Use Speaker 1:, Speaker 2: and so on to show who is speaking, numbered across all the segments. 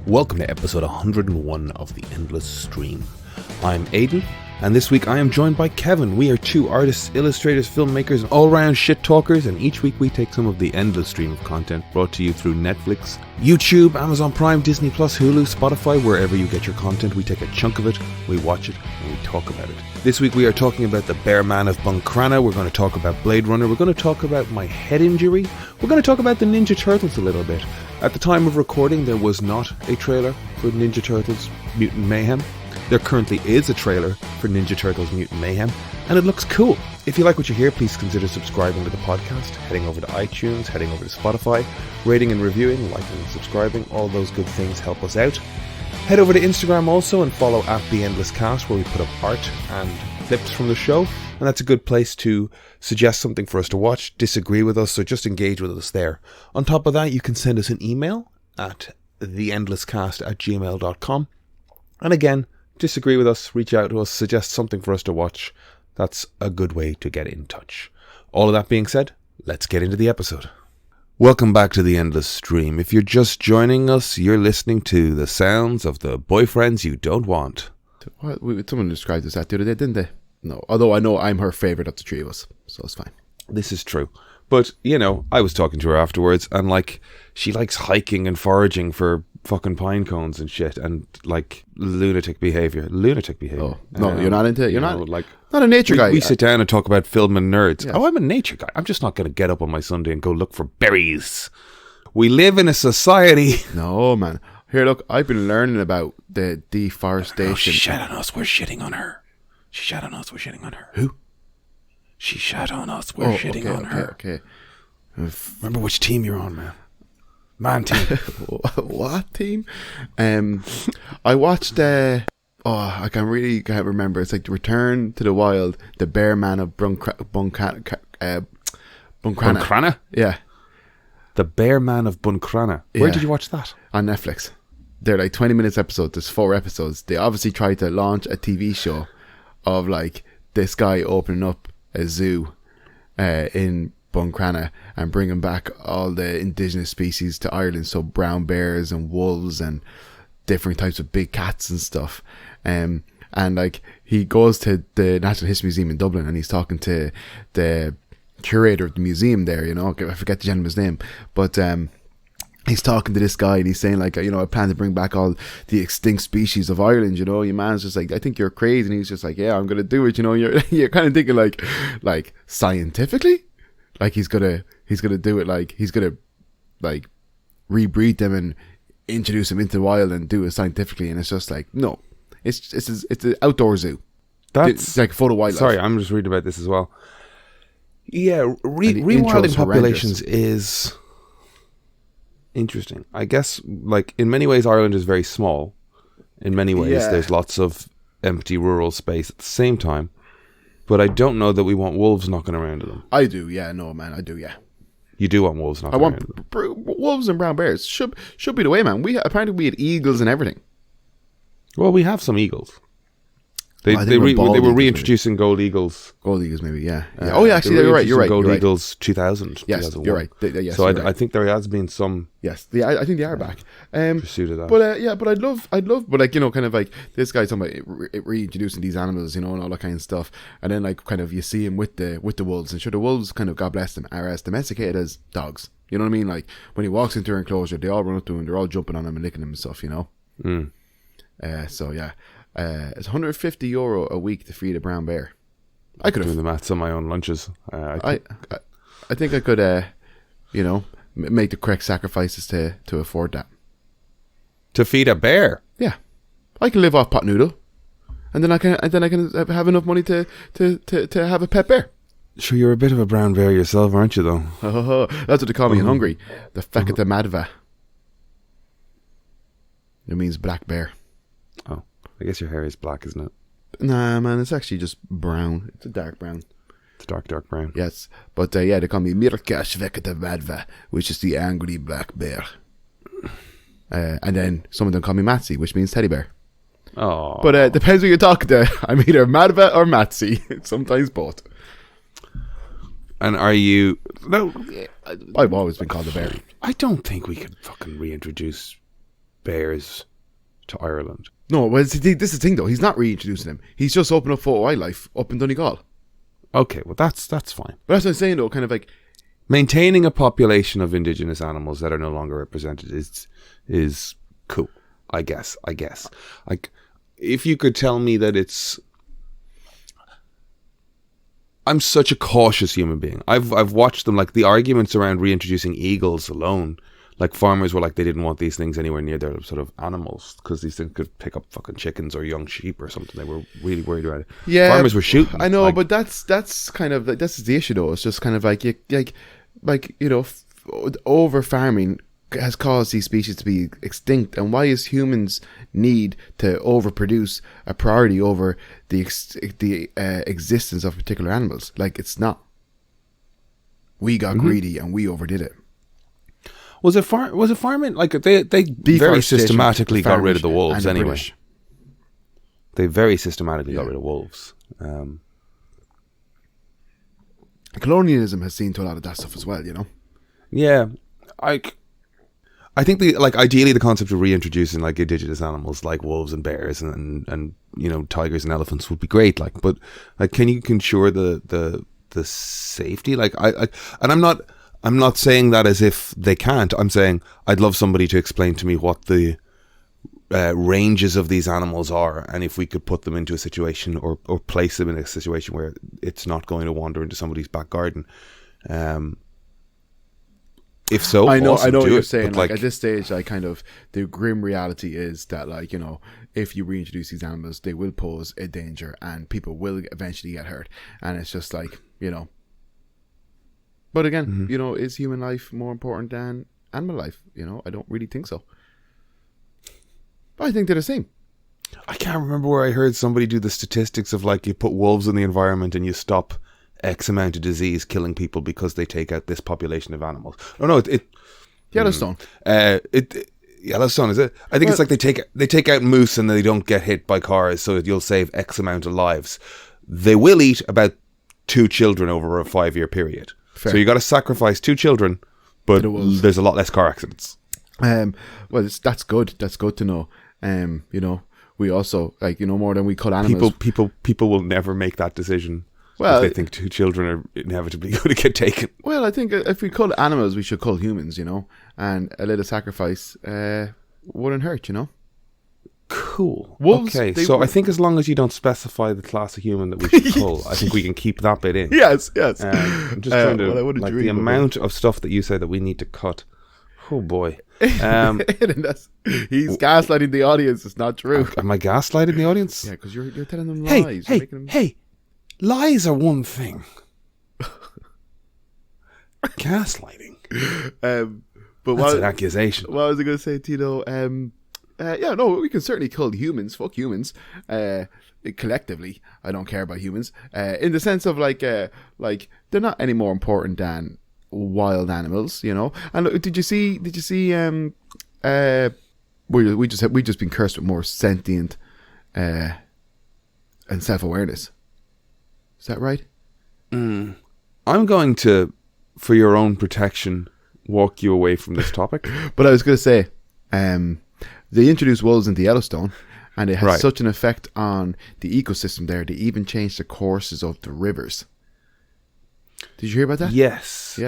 Speaker 1: Welcome to episode 101 of The Endless Stream. I'm Aidan, and this week I am joined by Kevin. We are two artists, illustrators, filmmakers, and all-round shit talkers, and each week we take some of the endless stream of content brought to you through Netflix, YouTube, Amazon Prime, Disney+, Hulu, Spotify, wherever you get your content. We take a chunk of it, we watch it, and we talk about it. This week we are talking about the Bear Man of Buncranna. We're going to talk about Blade Runner. We're going to talk about my head injury. We're going to talk about the Ninja Turtles a little bit. At the time of recording, there was not a trailer for Ninja Turtles Mutant Mayhem. There currently is a trailer for Ninja Turtles Mutant Mayhem, and it looks cool. If you like what you hear, please consider subscribing to the podcast, heading over to iTunes, heading over to Spotify, rating and reviewing, liking and subscribing. All those good things help us out. Head over to Instagram also and follow @TheEndlessCast, where we put up art and clips from the show. And that's a good place to suggest something for us to watch, disagree with us, or just engage with us there. On top of that, you can send us an email at theendlesscast@gmail.com. And again, disagree with us, reach out to us, suggest something for us to watch. That's a good way to get in touch. All of that being said, let's get into the episode. Welcome back to The Endless Stream. If you're just joining us, you're listening to the sounds of the boyfriends you don't want.
Speaker 2: Someone described us that the other day, didn't they? No, although I know I'm her favourite of the three of us, so it's fine.
Speaker 1: This is true. But, you know, I was talking to her afterwards, and, like, she likes hiking and foraging for fucking pine cones and shit, and, like, lunatic behaviour.
Speaker 2: Oh, no, you're not into it? You're not a nature guy.
Speaker 1: We sit down and talk about film and nerds.
Speaker 2: Yeah.
Speaker 1: Oh, I'm a nature guy. I'm just not going to get up on my Sunday and go look for berries. We live in a society.
Speaker 2: No, man. Here, look, I've been learning about the deforestation.
Speaker 1: Oh, she shat on us. We're shitting on her. She shat on us. We're shitting on her.
Speaker 2: Who?
Speaker 1: She shat on us. We're shitting on her.
Speaker 2: Okay.
Speaker 1: Remember which team you're on, man. Man team.
Speaker 2: What team? I watched. I can't remember. It's like the Return to the Wild, the Bear Man of Buncranna.
Speaker 1: Buncranna?
Speaker 2: Yeah,
Speaker 1: The Bear Man of Buncranna. Where did you watch that?
Speaker 2: On Netflix. They're like 20 minutes episodes. There's 4 episodes. They obviously tried to launch a TV show of like this guy opening up a zoo in Buncranna and bringing back all the indigenous species to Ireland, so brown bears and wolves and different types of big cats and stuff. And like he goes to the Natural History Museum in Dublin and he's talking to the curator of the museum there, you know, I forget the gentleman's name, but he's talking to this guy and he's saying like, you know, I plan to bring back all the extinct species of Ireland, you know. Your man's just like, I think you're crazy, and he's just like, yeah, I'm gonna do it, you know. You're kind of thinking like scientifically, like he's gonna do it, like he's gonna like rebreed them and introduce them into the wild and do it scientifically, and it's just like, no, it's an outdoor zoo. It's like photo wildlife.
Speaker 1: Sorry, I'm just reading about this as well. Yeah, rewilding populations is interesting. I guess, like, in many ways, Ireland is very small. In many ways, there's lots of empty rural space at the same time. But I don't know that we want wolves knocking around in them.
Speaker 2: I do, yeah. No, man, I do, yeah.
Speaker 1: You do want wolves knocking around in them?
Speaker 2: I want wolves and brown bears. Should be the way, man. Apparently we had eagles and everything.
Speaker 1: Well, we have some eagles. They were reintroducing gold eagles.
Speaker 2: Gold eagles, maybe, yeah. Oh, yeah, actually, you're right.
Speaker 1: Gold eagles 2000.
Speaker 2: Yes,
Speaker 1: 2001.
Speaker 2: you're right. Yes,
Speaker 1: so I think there has been some.
Speaker 2: Yes, I think they are back.
Speaker 1: Pursuit of that.
Speaker 2: But I'd love, but like, you know, kind of like this guy talking about reintroducing these animals, you know, and all that kind of stuff. And then like kind of you see him with the wolves, and sure, the wolves kind of, God bless them, are as domesticated as dogs. You know what I mean? Like when he walks into an enclosure, they all run up to him, they're all jumping on him and licking him and stuff, you know. So yeah. It's €150 a week to feed a brown bear. I could have
Speaker 1: doing the maths on my own lunches.
Speaker 2: I think I could, you know, make the correct sacrifices to afford that.
Speaker 1: To feed a bear?
Speaker 2: Yeah, I can live off pot noodle, and then I can have enough money to have a pet bear.
Speaker 1: Sure, you're a bit of a brown bear yourself, aren't you? Though.
Speaker 2: That's what they call me in Hungary. The Fekete Madva. It means black bear.
Speaker 1: Oh. I guess your hair is black, isn't it?
Speaker 2: Nah, man, it's actually just brown. It's a dark brown.
Speaker 1: It's dark brown.
Speaker 2: Yes, but they call me Mirkash Vekata Vadva, which is the angry black bear. And then some of them call me Matsy, which means teddy bear.
Speaker 1: Oh.
Speaker 2: But it depends who you're talking to. I'm either Madva or Matsy. Sometimes both.
Speaker 1: And are you... No,
Speaker 2: I've always been called a bear.
Speaker 1: I don't think we could fucking reintroduce bears to Ireland.
Speaker 2: No, well, this is the thing though. He's not reintroducing them. He's just opened up photo wildlife up in Donegal.
Speaker 1: Okay, well that's fine.
Speaker 2: But that's what I'm saying though. Kind of like
Speaker 1: Maintaining a population of indigenous animals that are no longer represented is cool. I guess. Like, if you could tell me that it's... I'm such a cautious human being. I've watched them, like the arguments around reintroducing eagles alone. Like, farmers were like, they didn't want these things anywhere near their sort of animals because these things could pick up fucking chickens or young sheep or something. They were really worried about it.
Speaker 2: Yeah,
Speaker 1: farmers were shooting.
Speaker 2: I know, like, but that's kind of like, that's the issue though. It's just kind of like over farming has caused these species to be extinct, and why is humans need to overproduce a priority over the existence of particular animals? Like, it's not. We got greedy and we overdid it.
Speaker 1: Was it farming? Like, they very systematically got rid of the wolves anyway.
Speaker 2: British.
Speaker 1: They very systematically got rid of wolves.
Speaker 2: Colonialism has seen to a lot of that stuff as well, you know.
Speaker 1: Yeah, I think ideally the concept of reintroducing like indigenous animals like wolves and bears and you know, tigers and elephants would be great. Like, but like, can you ensure the safety? Like, and I'm not saying that as if they can't. I'm saying I'd love somebody to explain to me what the ranges of these animals are, and if we could put them into a situation or place them in a situation where it's not going to wander into somebody's back garden. If so,
Speaker 2: I know
Speaker 1: awesome,
Speaker 2: what you're
Speaker 1: it.
Speaker 2: saying.
Speaker 1: But
Speaker 2: like, at this stage, like, kind of the grim reality is that, like, you know, if you reintroduce these animals, they will pose a danger and people will eventually get hurt. And it's just like, you know. But again, you know, is human life more important than animal life? You know, I don't really think so. I think they're the same.
Speaker 1: I can't remember where I heard somebody do the statistics of, like, you put wolves in the environment and you stop X amount of disease killing people because they take out this population of animals. Oh no,
Speaker 2: Yellowstone.
Speaker 1: Yellowstone, is it? I think it's like they take out moose and they don't get hit by cars, so you'll save X amount of lives. They will eat about 2 children over a 5-year period. Fair. So you got to sacrifice 2 children, but there's a lot less car accidents.
Speaker 2: Well, that's good. That's good to know. You know, we also, like, you know, more than we cut animals.
Speaker 1: People will never make that decision.
Speaker 2: Well,
Speaker 1: if they think 2 children are inevitably going to get taken.
Speaker 2: Well, I think if we cull animals, we should cull humans, you know, and a little sacrifice wouldn't hurt, you know.
Speaker 1: Cool.
Speaker 2: Wolves,
Speaker 1: okay, so I think as long as you don't specify the class of human that we should cull, I think we can keep that bit in.
Speaker 2: Yes.
Speaker 1: I'm just trying to, like, the amount of stuff that you say that we need to cut. Oh boy.
Speaker 2: He's gaslighting the audience. It's not true.
Speaker 1: Am I gaslighting the audience?
Speaker 2: Yeah, because you're telling them lies.
Speaker 1: Hey. Lies are one thing. Gaslighting.
Speaker 2: But
Speaker 1: that's an accusation.
Speaker 2: What was I going to say, Tito? We can certainly cull humans. Fuck humans. Collectively, I don't care about humans. In the sense of like they're not any more important than wild animals, you know. And look, did you see? We just been cursed with more sentient and self-awareness. Is that right?
Speaker 1: I'm going to, for your own protection, walk you away from this topic.
Speaker 2: But I was going to say, they introduced wolves into Yellowstone, and it had such an effect on the ecosystem there. They even changed the courses of the rivers. Did you hear about that?
Speaker 1: Yes.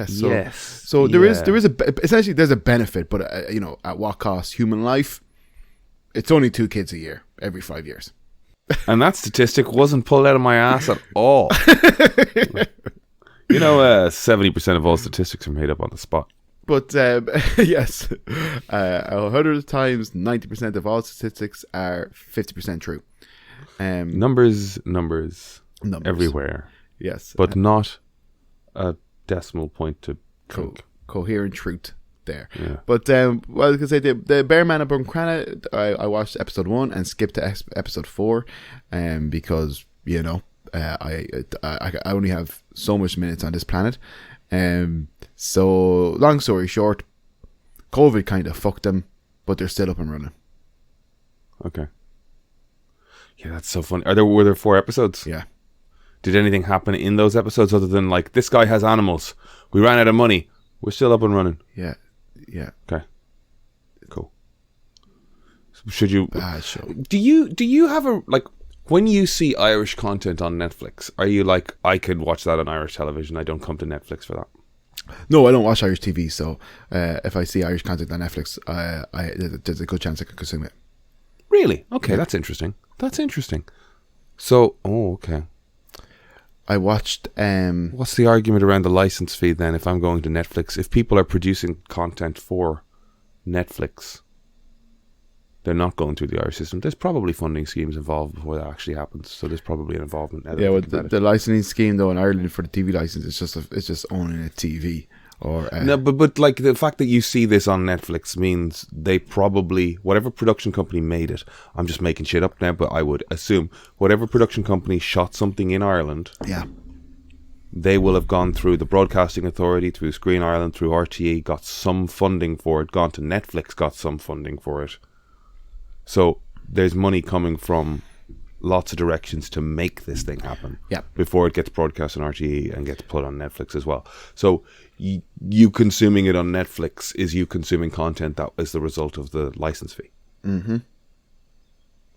Speaker 2: So there is essentially there's a benefit, but you know, at what cost? Human life. It's only 2 kids a year every 5 years.
Speaker 1: And that statistic wasn't pulled out of my ass at all. You know, 70% of all statistics are made up on the spot.
Speaker 2: But yes, 100 times 90% of all statistics are 50% true.
Speaker 1: Numbers everywhere.
Speaker 2: Yes,
Speaker 1: but not a decimal point to
Speaker 2: coherent truth there.
Speaker 1: Yeah.
Speaker 2: But what I was gonna say, the Bear Man of Buncranna, I watched episode 1 and skipped to episode 4, because, you know, I only have so much minutes on this planet. So long story short, COVID kind of fucked them, but they're still up and running.
Speaker 1: Okay. Yeah, that's so funny. Were there 4 episodes?
Speaker 2: Yeah.
Speaker 1: Did anything happen in those episodes other than, like, this guy has animals, we ran out of money, we're still up and running?
Speaker 2: Yeah.
Speaker 1: Okay. Cool. should you?
Speaker 2: Bad show.
Speaker 1: Do you have a like when you see Irish content on Netflix? Are you like, I could watch that on Irish television? I don't come to Netflix for that.
Speaker 2: No, I don't watch Irish TV, so if I see Irish content on Netflix, there's a good chance I could consume it.
Speaker 1: Really? Okay, that's interesting. So, okay.
Speaker 2: I watched.
Speaker 1: What's the argument around the license fee then? If I'm going to Netflix, if people are producing content for Netflix, they're not going through the Irish system. There's probably funding schemes involved before that actually happens. So there's probably an involvement.
Speaker 2: Yeah, well, the licensing scheme though in Ireland for the TV license, it's just owning a TV. Or
Speaker 1: no, but like the fact that you see this on Netflix means they probably, whatever production company made it, I'm just making shit up now, but I would assume whatever production company shot something in Ireland,
Speaker 2: yeah,
Speaker 1: they will have gone through the Broadcasting Authority, through Screen Ireland, through RTE, got some funding for it, gone to Netflix, got some funding for it. So there's money coming from lots of directions to make this thing happen.
Speaker 2: Yeah.
Speaker 1: Before it gets broadcast on RTE and gets put on Netflix as well. So you consuming it on Netflix is you consuming content that is the result of the license fee.
Speaker 2: Mm-hmm.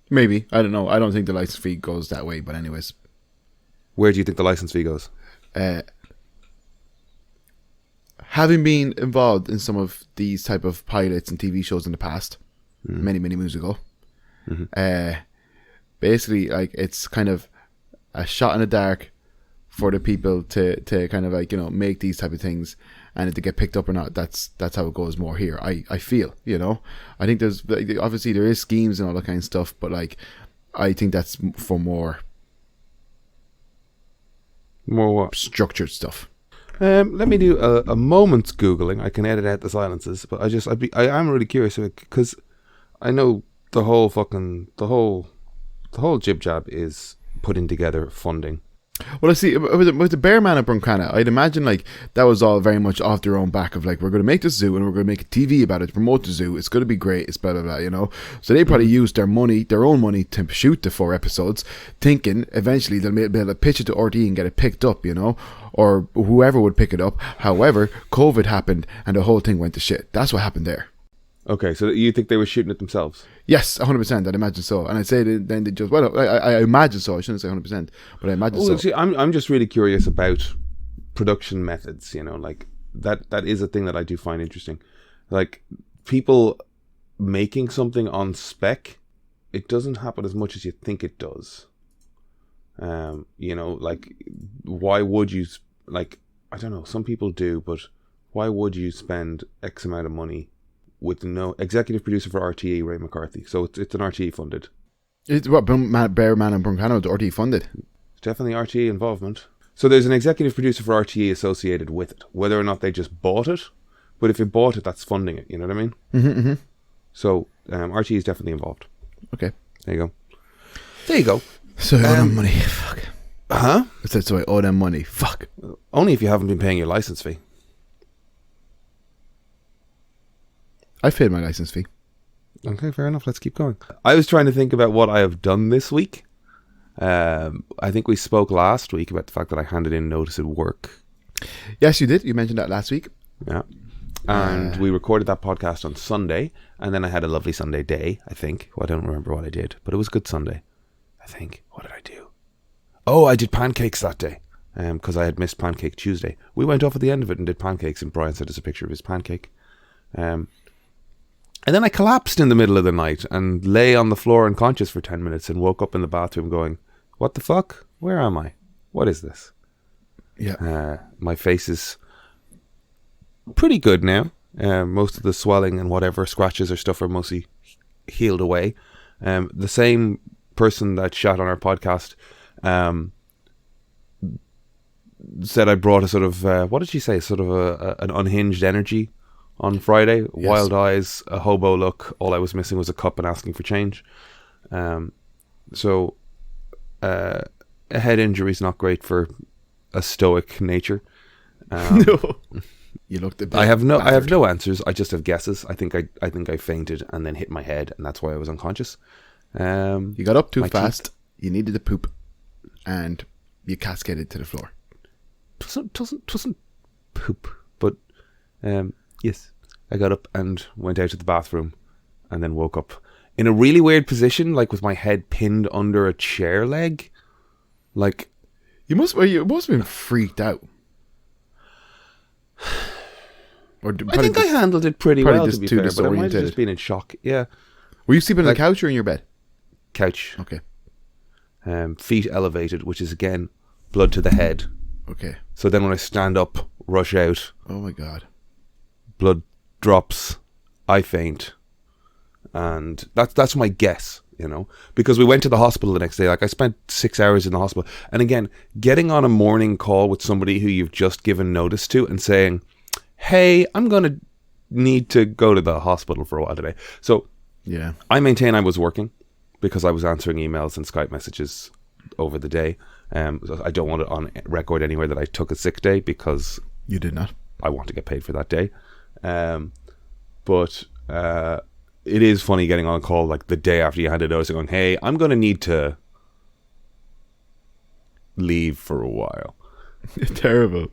Speaker 2: Maybe. I don't know. I don't think the license fee goes that way, but anyways.
Speaker 1: Where do you think the license fee goes?
Speaker 2: Having been involved in some of these type of pilots and TV shows in the past, many moons ago, basically, like, it's kind of a shot in the dark for the people to kind of, like, you know, make these type of things, and if they get picked up or not, that's how it goes more here. I feel, you know, I think there's obviously there is schemes and all that kind of stuff, but like I think that's for more
Speaker 1: what?
Speaker 2: Structured stuff.
Speaker 1: Let me do a moment's googling. I can edit out the silences, but I am really curious because I know the whole jib jab is putting together funding.
Speaker 2: Well, I see with the Bear Man and Buncranna, I'd imagine like that was all very much off their own back of like, we're going to make this zoo and we're going to make a TV about it to promote the zoo. It's going to be great. It's blah blah blah, you know. So they probably used their own money to shoot the 4 episodes, thinking eventually they'll be able to pitch it to RTE and get it picked up, you know, or whoever would pick it up. However, COVID happened and the whole thing went to shit. That's what happened there.
Speaker 1: Okay, so you think they were shooting it themselves?
Speaker 2: Yes, 100%. I'd imagine so. And I'd say then they just, well, I imagine so. I shouldn't say 100%, but I imagine so.
Speaker 1: See, I'm just really curious about production methods, you know, like that is a thing that I do find interesting. Like, people making something on spec, it doesn't happen as much as you think it does. You know, like, why would you, like, I don't know, some people do, but why would you spend X amount of money with no executive producer for RTE, Ray McCarthy? So it's an RTE funded.
Speaker 2: It's what Bear Man and Buncranna was RTE funded.
Speaker 1: It's definitely RTE involvement. So there's an executive producer for RTE associated with it, whether or not they just bought it. But if you bought it, that's funding it. You know what I mean?
Speaker 2: Mm-hmm.
Speaker 1: So RTE is definitely involved.
Speaker 2: Okay.
Speaker 1: There you go.
Speaker 2: So I owe them money. Fuck.
Speaker 1: Huh?
Speaker 2: So I owe them money. Fuck.
Speaker 1: Only if you haven't been paying your license fee.
Speaker 2: I paid my license fee.
Speaker 1: Okay, fair enough. Let's keep going. I was trying to think about what I have done this week. I think we spoke last week about the fact that I handed in notice at work.
Speaker 2: Yes, you did. You mentioned that last week.
Speaker 1: Yeah. And we recorded that podcast on Sunday. And then I had a lovely Sunday day, I think. Well, I don't remember what I did, but it was a good Sunday, I think. What did I do? Oh, I did pancakes that day because I had missed Pancake Tuesday. We went off at the end of it and did pancakes, and Brian sent us a picture of his pancake. And then I collapsed in the middle of the night and lay on the floor unconscious for 10 minutes and woke up in the bathroom going, what the fuck? Where am I? What is this?
Speaker 2: Yeah.
Speaker 1: My face is pretty good now. Most of the swelling and whatever scratches or stuff are mostly healed away. The same person that shot on our podcast said I brought a sort of, what did she say? Sort of an unhinged energy on Friday. Yes. Wild eyes, a hobo look. All I was missing was a cup and asking for change. So a head injury is not great for a stoic nature.
Speaker 2: No, you looked a bit.
Speaker 1: I have no answers. I just have guesses. I think I fainted and then hit my head, and that's why I was unconscious.
Speaker 2: You got up too fast. You needed to poop, and you cascaded to the floor.
Speaker 1: Doesn't poop, but yes, I got up and went out to the bathroom, and then woke up in a really weird position, like with my head pinned under a chair leg. Like,
Speaker 2: you must have been freaked out.
Speaker 1: I think I handled it pretty well, to be fair, but I might have
Speaker 2: disoriented.
Speaker 1: just been in shock. Yeah.
Speaker 2: Were you sleeping on the couch or in your bed?
Speaker 1: Couch.
Speaker 2: Okay.
Speaker 1: Feet elevated, which is, again, blood to the head.
Speaker 2: Okay.
Speaker 1: So then when I stand up, rush out,
Speaker 2: Oh my God.
Speaker 1: blood drops, I faint. And that's my guess, you know, because we went to the hospital the next day. Like, I spent 6 hours in the hospital. And again, getting on a morning call with somebody who you've just given notice to and saying, hey, I'm going to need to go to the hospital for a while today. So
Speaker 2: Yeah.
Speaker 1: I maintain I was working because I was answering emails and Skype messages over the day. So I don't want it on record anywhere that I took a sick day because
Speaker 2: You did not.
Speaker 1: I want to get paid for that day. But it is funny getting on a call like the day after you had a notice and going, hey, I'm going to need to leave for a while.
Speaker 2: Terrible.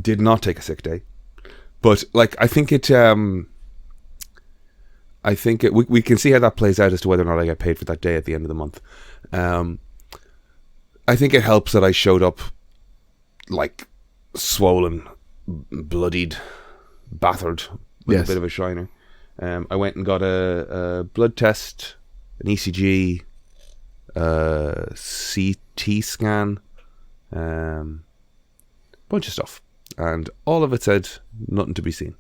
Speaker 1: Did not take a sick day. But like, I think we can see how that plays out as to whether or not I get paid for that day at the end of the month. I think it helps that I showed up like swollen, bloodied, battered with
Speaker 2: Yes.
Speaker 1: a bit of a shiner. I went and got a blood test, an ECG, CT scan, bunch of stuff, and all of it said nothing to be seen.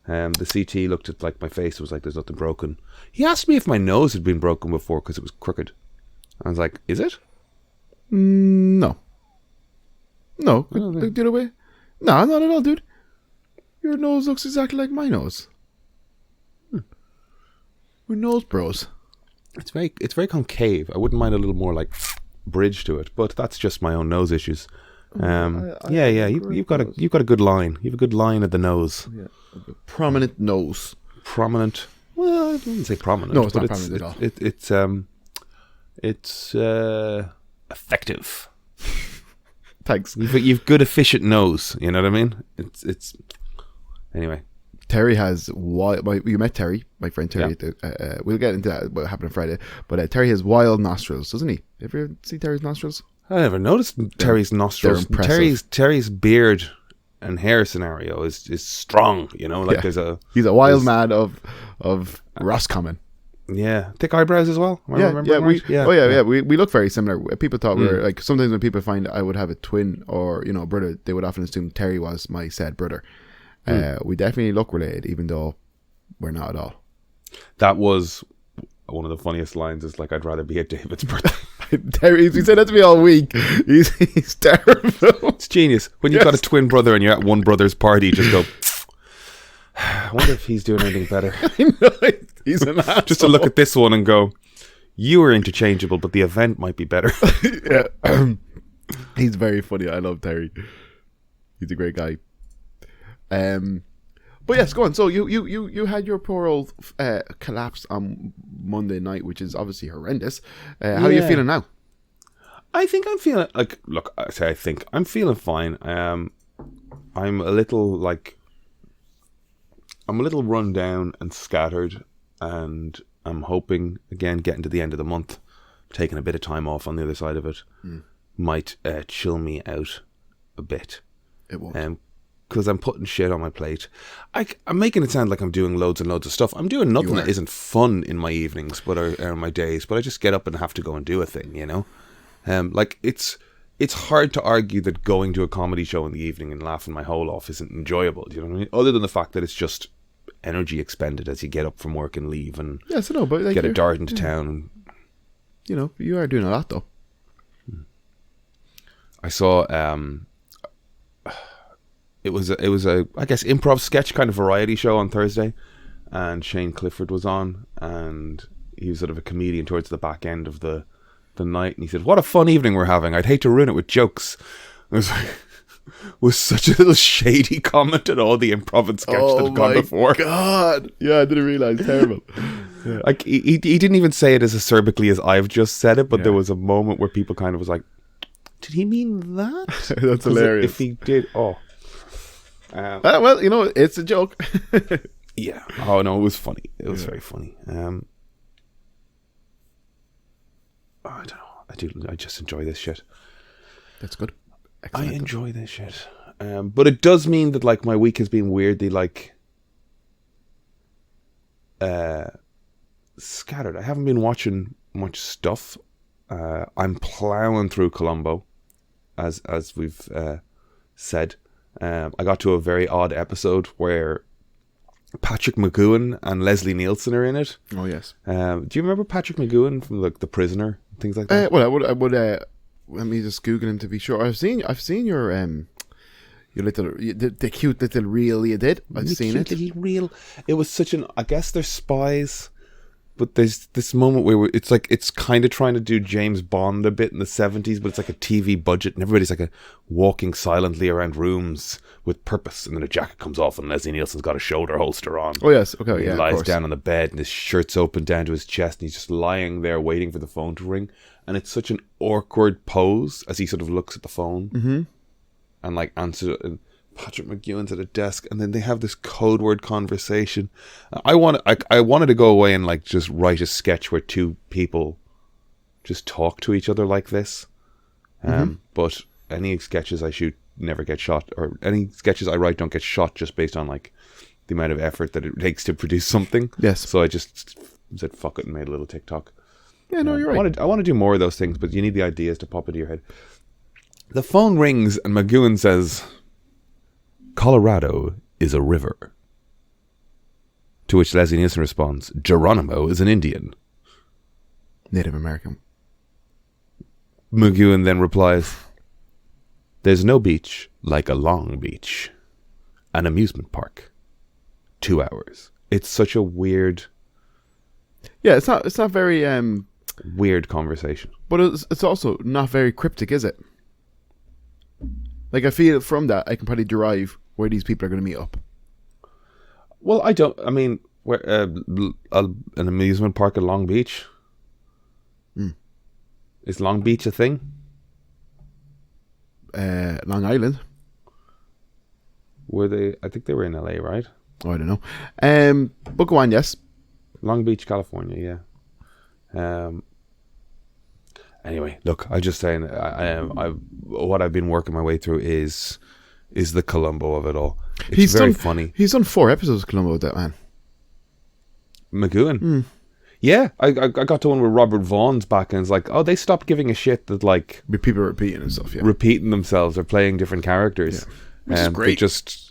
Speaker 1: The CT looked at like my face, was like, there's nothing broken. He asked me if my nose had been broken before because it was crooked. I was like, is it?
Speaker 2: No. No. Look the other way. No, not at all, dude. Your nose looks exactly like my nose. We're nose bros.
Speaker 1: It's very concave. I wouldn't mind a little more like bridge to it, but that's just my own nose issues. You've got a good line. You have a good line at the nose.
Speaker 2: Yeah. Prominent nose.
Speaker 1: Prominent. Well, I wouldn't say prominent.
Speaker 2: No, it's
Speaker 1: but
Speaker 2: not prominent at all.
Speaker 1: It's effective.
Speaker 2: Thanks.
Speaker 1: You've good efficient nose. You know what I mean? It's anyway.
Speaker 2: Terry has you met Terry, my friend Terry. Yeah. We'll get into that, what happened on Friday. But Terry has wild nostrils, doesn't he? Have you ever seen Terry's nostrils?
Speaker 1: I never noticed Terry's nostrils.
Speaker 2: They're impressive.
Speaker 1: Terry's beard and hair scenario is strong. You know, like
Speaker 2: he's a wild man of Roscommon.
Speaker 1: Yeah, thick eyebrows as well.
Speaker 2: We look very similar. People thought we were like, sometimes when people find I would have a twin or a brother, they would often assume Terry was my said brother. We definitely look related, even though we're not at all.
Speaker 1: That was one of the funniest lines. Is like, I'd rather be at David's birthday.
Speaker 2: Terry, he said that to me all week. He's terrible.
Speaker 1: It's genius. When you've got a twin brother and you're at one brother's party, you just go, I wonder if he's doing anything better.
Speaker 2: I know, he's an asshole.
Speaker 1: Just to look at this one and go, you are interchangeable, but the event might be better.
Speaker 2: Yeah. He's very funny. I love Terry. He's a great guy. But yes, go on. So you had your poor old collapse on Monday night, which is obviously horrendous. How are you feeling now?
Speaker 1: I think I'm feeling like, look, I think I'm feeling fine. I'm a little run down and scattered, and I'm hoping, again, getting to the end of the month, taking a bit of time off on the other side of it might chill me out a bit.
Speaker 2: It won't.
Speaker 1: Because I'm putting shit on my plate. I'm making it sound like I'm doing loads and loads of stuff. I'm doing nothing that isn't fun in my evenings, or my days. But I just get up and have to go and do a thing, you know. It's hard to argue that going to a comedy show in the evening and laughing my whole off isn't enjoyable. Do you know what I mean? Other than the fact that it's just energy expended as you get up from work and leave and
Speaker 2: but like,
Speaker 1: get a dart into town.
Speaker 2: You know, you are doing a lot though.
Speaker 1: I saw. It was a I guess improv sketch kind of variety show on Thursday, and Shane Clifford was on, and he was sort of a comedian towards the back end of the night, and he said, "What a fun evening we're having. I'd hate to ruin it with jokes." It was like, was such a little shady comment at all the improv and sketch that had gone before.
Speaker 2: Oh my God! Yeah, I didn't realize. Terrible.
Speaker 1: Yeah. Like he didn't even say it as acerbically as I've just said it, but there was a moment where people kind of was like, "Did he mean that?"
Speaker 2: That's hilarious.
Speaker 1: If he did,
Speaker 2: well, it's a joke.
Speaker 1: Yeah. Oh no, it was funny. It was very funny. I don't know. I just enjoy this shit.
Speaker 2: That's good.
Speaker 1: I
Speaker 2: Excellent.
Speaker 1: enjoy this shit. But it does mean that like my week has been weirdly like scattered. I haven't been watching much stuff. I'm plowing through Columbo, as we've said. I got to a very odd episode where Patrick McGoohan and Leslie Nielsen are in it.
Speaker 2: Oh yes.
Speaker 1: Do you remember Patrick McGoohan from like The Prisoner, things like that?
Speaker 2: Well, I would. Let me just Google him to be sure. I've seen your little the cute little reel you did. I've seen it.
Speaker 1: Little reel. It was such an. I guess they're spies, but there's this moment where it's like it's kind of trying to do James Bond a bit in the 70s, but it's like a TV budget, and everybody's like walking silently around rooms with purpose, and then a jacket comes off, and Leslie Nielsen's got a shoulder holster on.
Speaker 2: Oh yes, okay,
Speaker 1: He lies down on the bed, and his shirt's open down to his chest, and he's just lying there waiting for the phone to ring. And it's such an awkward pose as he sort of looks at the phone and like answers it. And Patrick McGoohan's at a desk, and then they have this code word conversation. I wanted to go away and like just write a sketch where two people just talk to each other like this. But any sketches I shoot never get shot, or any sketches I write don't get shot just based on like the amount of effort that it takes to produce something.
Speaker 2: Yes.
Speaker 1: So I just said fuck it and made a little TikTok.
Speaker 2: Yeah, no, you're right.
Speaker 1: I want to do more of those things, but you need the ideas to pop into your head. The phone rings and McGoohan says, "Colorado is a river." To which Leslie Nielsen responds, "Geronimo is an Indian."
Speaker 2: Native American.
Speaker 1: McGoohan then replies, "There's no beach like a Long Beach. An amusement park. 2 hours." It's such a weird...
Speaker 2: Yeah, it's not very...
Speaker 1: weird conversation.
Speaker 2: But it's also not very cryptic, is it? Like, I feel from that, I can probably derive where these people are going to meet up.
Speaker 1: Well, I mean, where an amusement park at Long Beach? Is Long Beach a thing?
Speaker 2: Long Island.
Speaker 1: Were they? I think they were in LA, right?
Speaker 2: Oh, I don't know. But go on, yes.
Speaker 1: Long Beach, California, yeah. Anyway, look, I'm just saying, what I've been working my way through is the Columbo of it all. It's very funny.
Speaker 2: He's done 4 episodes of Columbo with that man.
Speaker 1: McGoohan. Yeah, I got to one where Robert Vaughn's back, and it's like, oh, they stopped giving a shit that like
Speaker 2: With people repeating and stuff, yeah.
Speaker 1: repeating themselves or playing different characters.
Speaker 2: Yeah. Which is great.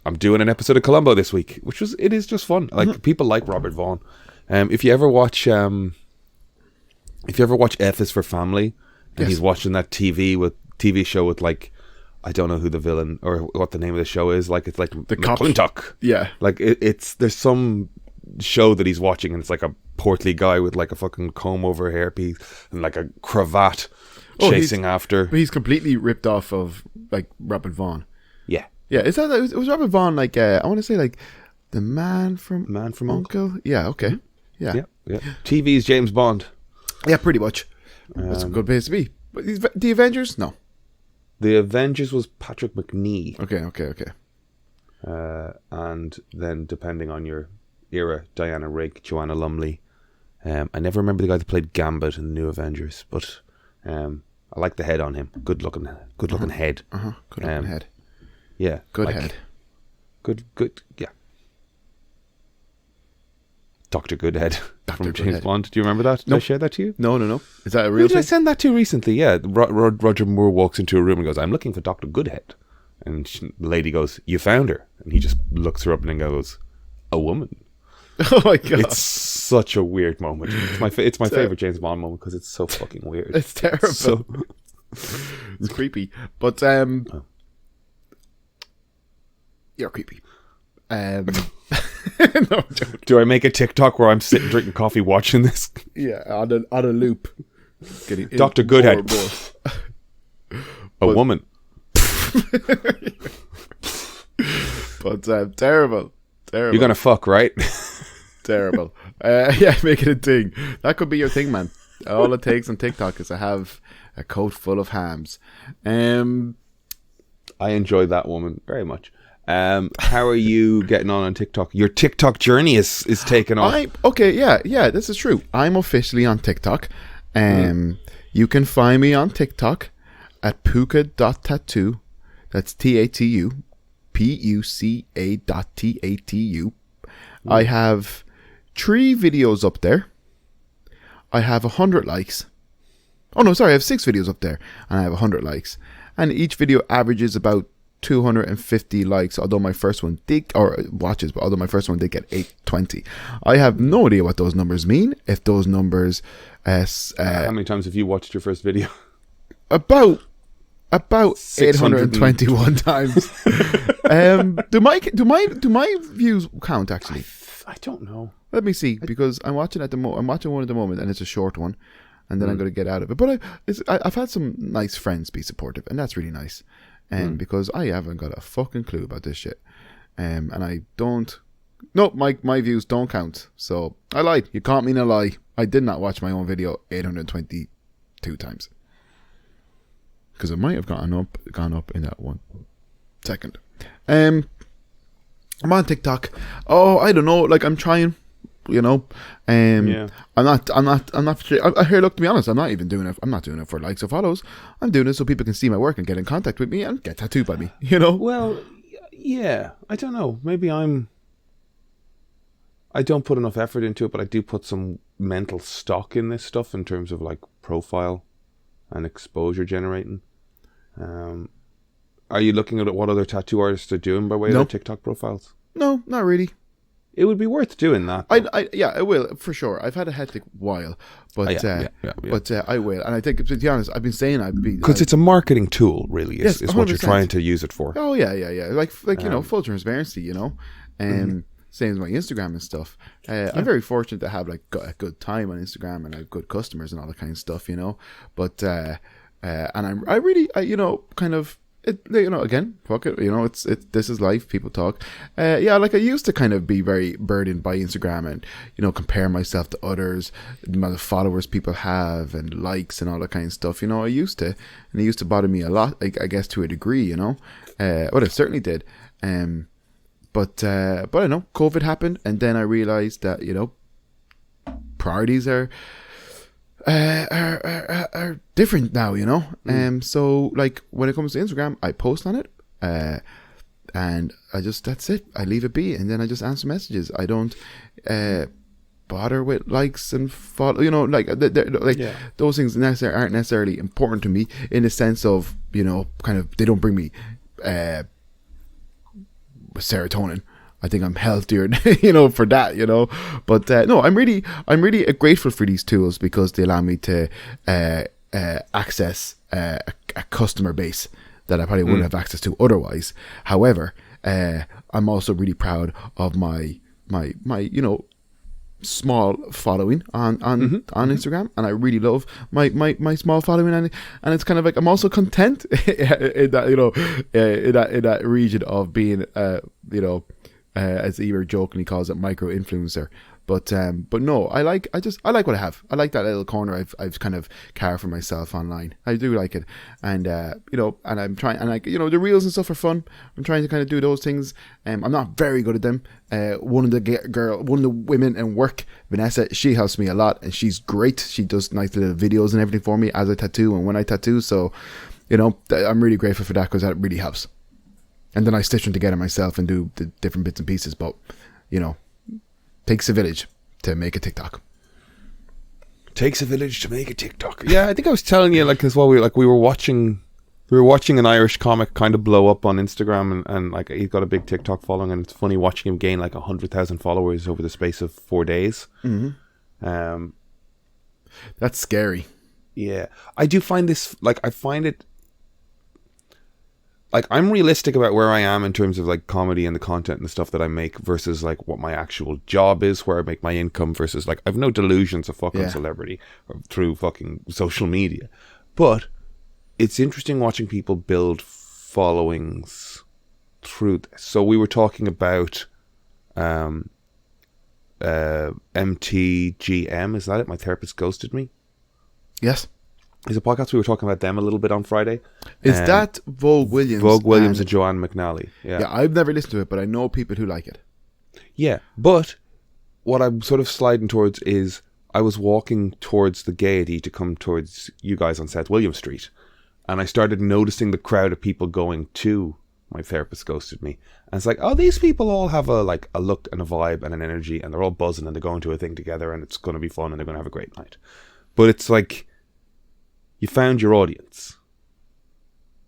Speaker 1: I'm doing an episode of Columbo this week, it is just fun. Like people like Robert Vaughn. If you ever watch F is for Family, and he's watching that TV show with like, I don't know who the villain or what the name of the show is. Like it's like
Speaker 2: The cop.
Speaker 1: McClintock.
Speaker 2: Yeah.
Speaker 1: Like there's some show that he's watching, and it's like a portly guy with like a fucking comb over hairpiece and like a cravat chasing after.
Speaker 2: But he's completely ripped off of like Robert Vaughn.
Speaker 1: Yeah.
Speaker 2: Yeah, is that it was Robert Vaughn like I want to say like the man from Uncle? Yeah, okay. Yeah.
Speaker 1: TV's James Bond.
Speaker 2: Yeah, pretty much. That's a good place to be. But the Avengers? No.
Speaker 1: The Avengers was Patrick McNee.
Speaker 2: Okay.
Speaker 1: And then depending on your era, Diana Rigg, Joanna Lumley. I never remember the guy that played Gambit in the New Avengers, but I like the head on him. Good looking head.
Speaker 2: Good looking head.
Speaker 1: Yeah.
Speaker 2: Good head.
Speaker 1: Good, yeah. Dr. Goodhead from James Bond. Do you remember that? Did I share that to you?
Speaker 2: No. Is that a real
Speaker 1: Who did
Speaker 2: thing?
Speaker 1: I send that to recently? Yeah. Roger Moore walks into a room and goes, "I'm looking for Dr. Goodhead." And the lady goes, "You found her." And he just looks her up and then goes, "A woman."
Speaker 2: Oh my god.
Speaker 1: It's such a weird moment. It's my favorite James Bond moment because it's so fucking weird.
Speaker 2: It's terrible. It's creepy. But you're creepy. No,
Speaker 1: do I make a TikTok where I'm sitting drinking coffee watching this?
Speaker 2: Yeah, on a loop.
Speaker 1: Dr. Goodhead. A woman.
Speaker 2: But terrible.
Speaker 1: You're gonna fuck, right?
Speaker 2: Terrible. Yeah, make it a thing. That could be your thing, man. All it takes on TikTok is to have a coat full of hams.
Speaker 1: I enjoy that woman very much. How are you getting on TikTok? Your TikTok journey is taken off.
Speaker 2: Okay, yeah, this is true. I'm officially on TikTok. You can find me on TikTok at puka.tattoo. That's TATU. PUCA.TATU. I have 3 videos up there. I have 100 likes. Oh no, sorry, I have 6 videos up there and I have 100 likes. And each video averages about 250 likes, although my first one did, or watches, but although my first one did get 820. I have no idea what those numbers mean. If those numbers,
Speaker 1: how many times have you watched your first video?
Speaker 2: About 821 times. Do my views count actually?
Speaker 1: I don't know.
Speaker 2: Let me see, because I'm watching I'm watching one at the moment, and it's a short one, and then I'm going to get out of it. But I've had some nice friends be supportive, and that's really nice. And because I haven't got a fucking clue about this shit, and I don't. No, my views don't count. So I lied. You caught me in a lie. I did not watch my own video 822 times. Because it might have gone up in that 1 second. I'm on TikTok. Oh, I don't know. Like, I'm trying, you know.
Speaker 1: Yeah.
Speaker 2: I'm not. Here, look. To be honest, I'm not even doing it. I'm not doing it for likes or follows. I'm doing it so people can see my work and get in contact with me and get tattooed by me. You know.
Speaker 1: Well, yeah. I don't know. Maybe I don't put enough effort into it, but I do put some mental stock in this stuff in terms of like profile and exposure generating. Are you looking at what other tattoo artists are doing by way of their TikTok profiles?
Speaker 2: No, not really.
Speaker 1: It would be worth doing that.
Speaker 2: I will for sure. I've had a hectic while, but I will. And I think, to be honest, I've been saying
Speaker 1: because it's a marketing tool, really. Is what you're trying to use it for.
Speaker 2: Oh yeah. Like you know, full transparency. You know, same as my Instagram and stuff. I'm very fortunate to have like got a good time on Instagram and I have good customers and all that kind of stuff. You know, but and I really you know, kind of. You know, again, fuck it. You know, this is life. People talk. Like I used to kind of be very burdened by Instagram and, you know, compare myself to others, the amount of followers people have and likes and all that kind of stuff. You know, I used to, and it used to bother me a lot. I guess to a degree. You know, well, it certainly did. But I know COVID happened, and then I realized that, you know, priorities are different now, you know. So like when it comes to Instagram, I post on it, and that's it. I leave it be, and then I just answer messages. I don't bother with likes and follow. You know, like those things aren't necessarily important to me in the sense of, you know, kind of they don't bring me serotonin. I think I'm healthier, you know, for that, you know. But no, I'm really grateful for these tools because they allow me to access a customer base that I probably wouldn't have access to otherwise. However, I'm also really proud of my you know, small following on Instagram, and I really love my small following, and it's kind of like I'm also content in that, you know, in that region of being you know, as Eber jokingly calls it, micro influencer. But no, I like what I have. I like that little corner I've kind of carved for myself online. I do like it, and you know, and I'm trying, and like, you know, the reels and stuff are fun. I'm trying to kind of do those things. I'm not very good at them. One of the women in work, Vanessa, she helps me a lot, and she's great. She does nice little videos and everything for me as I tattoo and when I tattoo. So, you know, I'm really grateful for that because that really helps. And then I stitch them together myself and do the different bits and pieces. But, you know, takes a village to make a TikTok.
Speaker 1: Takes a village to make a TikTok. Yeah, I think I was telling you, like, as well, we were watching an Irish comic kind of blow up on Instagram, and like he's got a big TikTok following, and it's funny watching him gain like 100,000 followers over the space of 4 days.
Speaker 2: That's scary.
Speaker 1: Yeah, I do find this, like, I find it, like, I'm realistic about where I am in terms of like comedy and the content and the stuff that I make versus like what my actual job is, where I make my income, versus like I've no delusions of fucking celebrity through fucking social media. But it's interesting watching people build followings through this. So we were talking about MTGM, is that it? My Therapist Ghosted Me?
Speaker 2: Yes.
Speaker 1: There's a podcast, we were talking about them a little bit on Friday.
Speaker 2: Is that Vogue Williams?
Speaker 1: Vogue Williams and Joanne McNally.
Speaker 2: Yeah, I've never listened to it, but I know people who like it.
Speaker 1: Yeah, but what I'm sort of sliding towards is I was walking towards the Gaiety to come towards you guys on South William Street, and I started noticing the crowd of people going to My Therapist Ghosted Me. And it's like, oh, these people all have a look and a vibe and an energy, and they're all buzzing and they're going to a thing together, and it's going to be fun and they're going to have a great night. But it's like, you found your audience.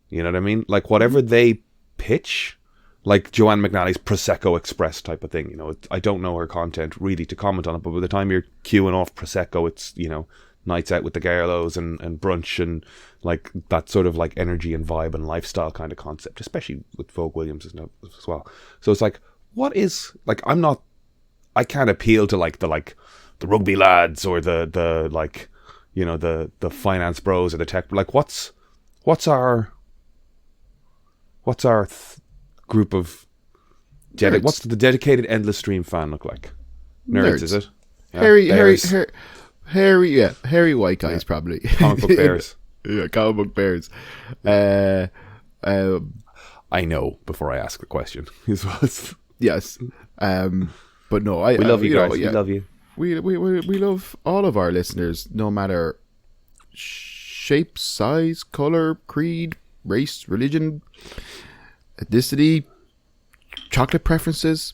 Speaker 1: You know what I mean? Like, whatever they pitch, like Joanne McNally's Prosecco Express type of thing, you know, I don't know her content really to comment on it, but by the time you're queuing off Prosecco, it's, you know, nights out with the Garlows and brunch and like that sort of like energy and vibe and lifestyle kind of concept, especially with Vogue Williams as well. So it's like, what is, like, I can't appeal to like the rugby lads or the like, you know, the finance bros or the tech, like what's our group of what's the dedicated Endless Stream fan look like? Nerds. Is it? Yeah, hairy white guys, probably.
Speaker 2: Comic book bears. Yeah, comic book bears.
Speaker 1: I know before I ask the question.
Speaker 2: Yes, but no,
Speaker 1: we love you guys. We love you.
Speaker 2: We love all of our listeners, no matter shape, size, color, creed, race, religion, ethnicity, chocolate preferences,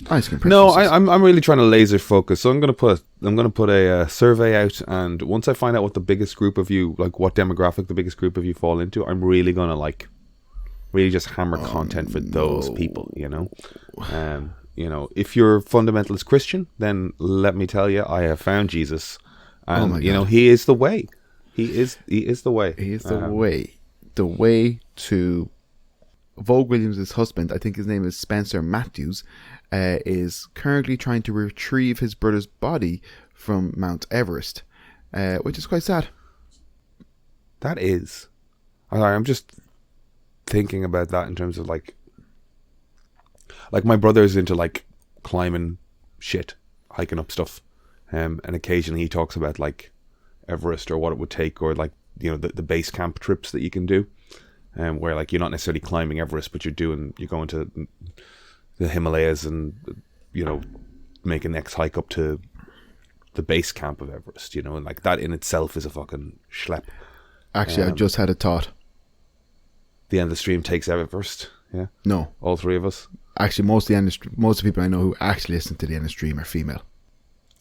Speaker 2: ice cream preferences.
Speaker 1: No, I'm really trying to laser focus. So I'm gonna put a survey out, and once I find out what the biggest group of you, like what demographic the biggest group of you fall into, I'm really gonna really just hammer content for those people. You know, if you're fundamentalist Christian, then let me tell you, I have found Jesus, and you know, He is the way. He is the way.
Speaker 2: He is the way. The way to Vogue Williams' husband, I think his name is Spencer Matthews, is currently trying to retrieve his brother's body from Mount Everest, which is quite sad.
Speaker 1: That is. I'm just thinking about that in terms of like my brother's into like climbing shit, hiking up stuff, and occasionally he talks about like Everest or what it would take, or like, you know, the base camp trips that you can do, where like you're not necessarily climbing Everest, but you're going to the Himalayas and, you know, make a next hike up to the base camp of Everest, you know, and like that in itself is a fucking schlep.
Speaker 2: Actually, I just had a thought.
Speaker 1: The Endless Stream takes Everest, yeah?
Speaker 2: No.
Speaker 1: All three of us?
Speaker 2: Actually, most of the people I know who actually listen to the Endless Stream are female.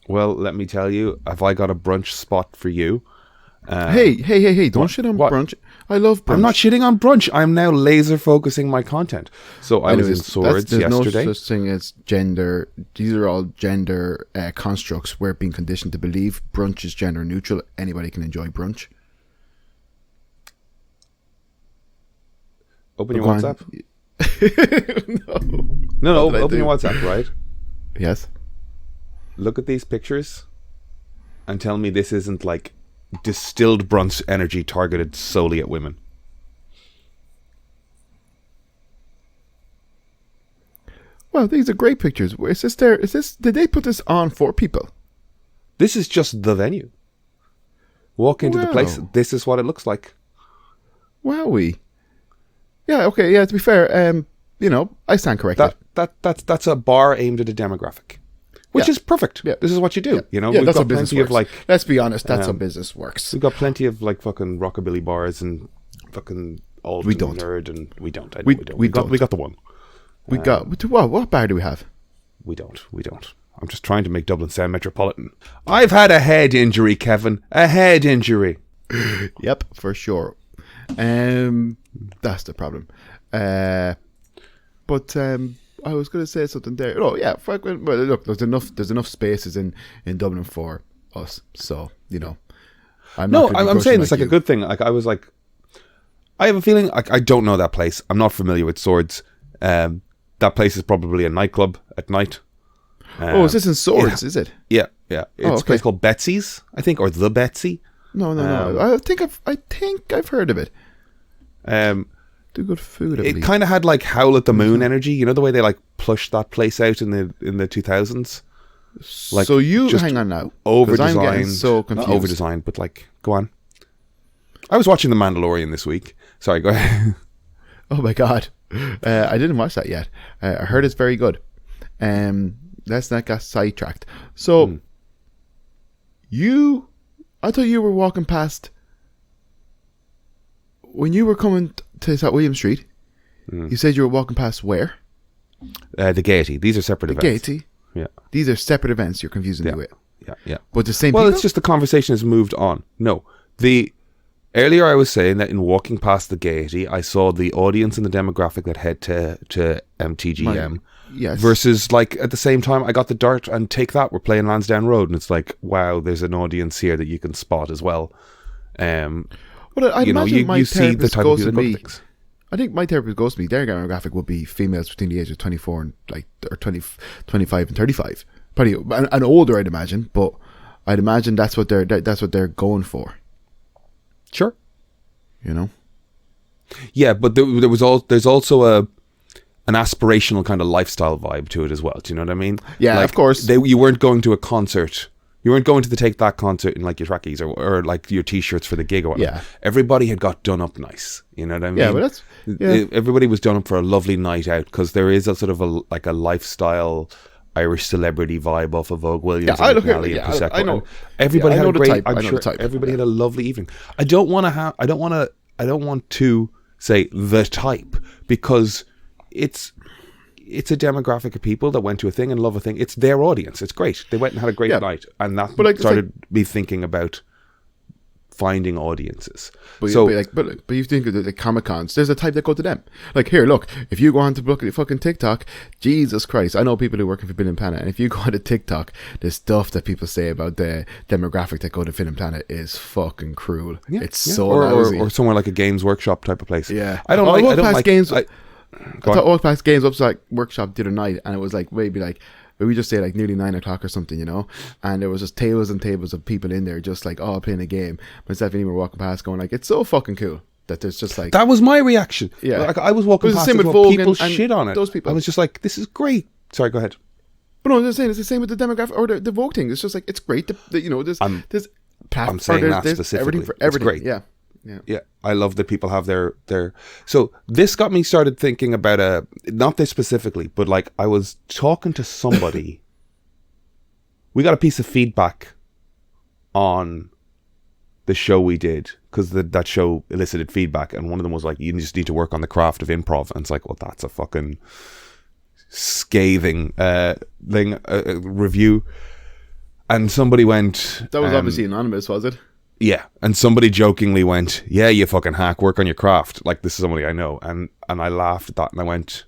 Speaker 1: Well, let me tell you, have I got a brunch spot for you?
Speaker 2: Hey, don't shit on brunch. I love brunch.
Speaker 1: I'm not shitting on brunch. I'm now laser focusing my content. So I was in Swords
Speaker 2: there's
Speaker 1: yesterday.
Speaker 2: No such thing as gender. These are all gender constructs we're being conditioned to believe. Brunch is gender neutral. Anybody can enjoy brunch.
Speaker 1: Open your WhatsApp. No. Open your WhatsApp, right?
Speaker 2: Yes.
Speaker 1: Look at these pictures and tell me this isn't like distilled brunch energy targeted solely at women.
Speaker 2: Well, these are great pictures. Did they put this on for people?
Speaker 1: This is just the venue. Walk into the place. This is what it looks like.
Speaker 2: Wowee. Yeah, okay, yeah, to be fair, you know, I stand corrected.
Speaker 1: That's a bar aimed at a demographic. Which is perfect. Yeah. This is what you do.
Speaker 2: Yeah.
Speaker 1: You know,
Speaker 2: yeah,
Speaker 1: we've
Speaker 2: that's
Speaker 1: got
Speaker 2: how business
Speaker 1: plenty
Speaker 2: works.
Speaker 1: of like.
Speaker 2: Let's be honest, that's how business works.
Speaker 1: We've got plenty of like fucking rockabilly bars and fucking old nerd, and we don't. We don't. We got the one.
Speaker 2: We got what bar do we have?
Speaker 1: We don't. I'm just trying to make Dublin sound metropolitan. I've had a head injury, Kevin. A head injury.
Speaker 2: Yep, for sure. That's the problem. But I was going to say something there. Oh yeah, well, look, there's enough spaces in Dublin for us. So you know, I'm
Speaker 1: saying this like a good thing. Like I was like, I have a feeling like I don't know that place. I'm not familiar with Swords. That place is probably a nightclub at night.
Speaker 2: Is this in Swords? Is it?
Speaker 1: Yeah. It's a place called Betsy's, I think, or the Betsy.
Speaker 2: No. I think I've heard of it. Do good food.
Speaker 1: It kind of had like Howl at the Moon energy. You know the way they like plushed that place out in the 2000s. Like,
Speaker 2: so you hang on now.
Speaker 1: Over designed,
Speaker 2: so confused.
Speaker 1: Not over designed, but like, go on. I was watching The Mandalorian this week. Sorry, go ahead.
Speaker 2: Oh my god, I didn't watch that yet. I heard it's very good. Let's not get sidetracked. So, I thought you were walking past when you were coming to South William Street. You said you were walking past where?
Speaker 1: The Gaiety. These are separate events.
Speaker 2: Gaiety.
Speaker 1: Yeah.
Speaker 2: These are separate events you're confusing me with.
Speaker 1: Yeah.
Speaker 2: But the same
Speaker 1: Well,
Speaker 2: people?
Speaker 1: it's just the conversation has moved on. No. Earlier I was saying that in walking past the Gaiety, I saw the audience and the demographic that head to MTGM.
Speaker 2: Yes.
Speaker 1: Versus, like, at the same time, I got the Dart and Take That. We're playing Lansdowne Road, and it's like, wow, there's an audience here that you can spot as well.
Speaker 2: Well, I imagine my
Speaker 1: you see the
Speaker 2: therapist
Speaker 1: type of
Speaker 2: goes
Speaker 1: people
Speaker 2: to
Speaker 1: that go to
Speaker 2: me.
Speaker 1: things.
Speaker 2: I think my therapist goes to me. Their demographic would be females between the age of 24 and or 25 and 35. Probably and older, I'd imagine. But I'd imagine that's what they're going for.
Speaker 1: Sure.
Speaker 2: You know.
Speaker 1: Yeah, but there's also an aspirational kind of lifestyle vibe to it as well. Do you know what I mean?
Speaker 2: Yeah,
Speaker 1: like,
Speaker 2: of course.
Speaker 1: You weren't going to a concert. You weren't going to the Take That concert in like your trackies or like your t-shirts for the gig or whatnot.
Speaker 2: Yeah.
Speaker 1: Everybody had got done up nice. You know what I mean?
Speaker 2: Yeah, but
Speaker 1: Everybody was done up for a lovely night out because there is a sort of a lifestyle Irish celebrity vibe off of Vogue Williams and McNally and Prosecco.
Speaker 2: I know.
Speaker 1: And everybody had a great.
Speaker 2: Type.
Speaker 1: I'm sure everybody had a lovely evening. I don't want to say the type because it's a demographic of people that went to a thing and love a thing. It's their audience. It's great. They went and had a great night, and that started me thinking about finding audiences.
Speaker 2: But you think of the Comic Cons. There's a type that go to them. Like, here, look, if you go on to look at fucking TikTok, Jesus Christ, I know people who are working for Film and Planet, and if you go on to TikTok, the stuff that people say about the demographic that go to Film and Planet is fucking cruel. Yeah, it's so lousy.
Speaker 1: Or somewhere like a Games Workshop type of place.
Speaker 2: Yeah,
Speaker 1: I walked
Speaker 2: past Games Workshop the other night, and it was like maybe like we just say like nearly 9 o'clock or something, you know, and there was just tables and tables of people in there just like all playing a game. Myself and Ian were walking past going like, it's so fucking cool that there's just like...
Speaker 1: That was my reaction. Yeah. Like, I was walking past it, people shit on it.
Speaker 2: Those people.
Speaker 1: I was just like, this is great. Sorry, go ahead.
Speaker 2: But no, I'm just saying, it's the same with the demographic or the Vogue thing. It's just like, it's great. There's
Speaker 1: I'm saying that specifically.
Speaker 2: Everything for everything.
Speaker 1: It's great.
Speaker 2: Yeah.
Speaker 1: I love that people have their. So this got me started thinking about not this specifically, but like I was talking to somebody. We got a piece of feedback on the show we did because that show elicited feedback, and one of them was like, "You just need to work on the craft of improv." And it's like, well, that's a fucking scathing review. And somebody went.
Speaker 2: That was obviously anonymous, was it?
Speaker 1: Yeah, and somebody jokingly went, "Yeah, you fucking hack, work on your craft." Like, this is somebody I know, and I laughed at that, and I went.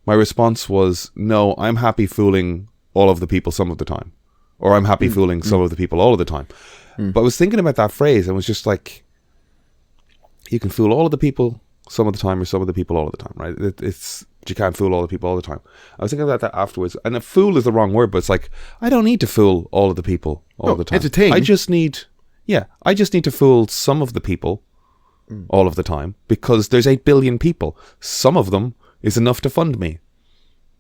Speaker 1: My response was, "No, I'm happy fooling all of the people some of the time, or I'm happy fooling some of the people all of the time." But I was thinking about that phrase, and was just like, you can fool all of the people some of the time, or some of the people all of the time, right? But you can't fool all the people all the time. I was thinking about that afterwards, and a fool is the wrong word, but it's like I don't need to fool all of the people all the time.
Speaker 2: Entertain.
Speaker 1: I just need to fool some of the people all of the time because there's 8 billion people. Some of them is enough to fund me.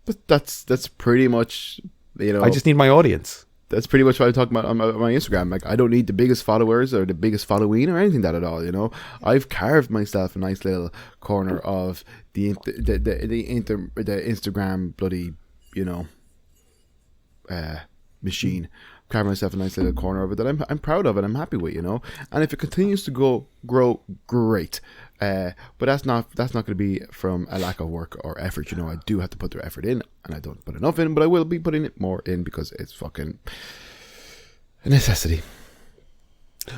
Speaker 2: But that's pretty much, you know.
Speaker 1: I just need my audience.
Speaker 2: That's pretty much what I talk about on my Instagram. Like, I don't need the biggest followers or the biggest following or anything that at all, you know. I've carved myself a nice little corner of the Instagram bloody, you know, machine. Carve myself a nice little corner of it that I'm proud of and I'm happy with, you know. And if it continues to grow, great. But that's not going to be from a lack of work or effort, you know. I do have to put the effort in, and I don't put enough in, but I will be putting it more in because it's fucking a necessity.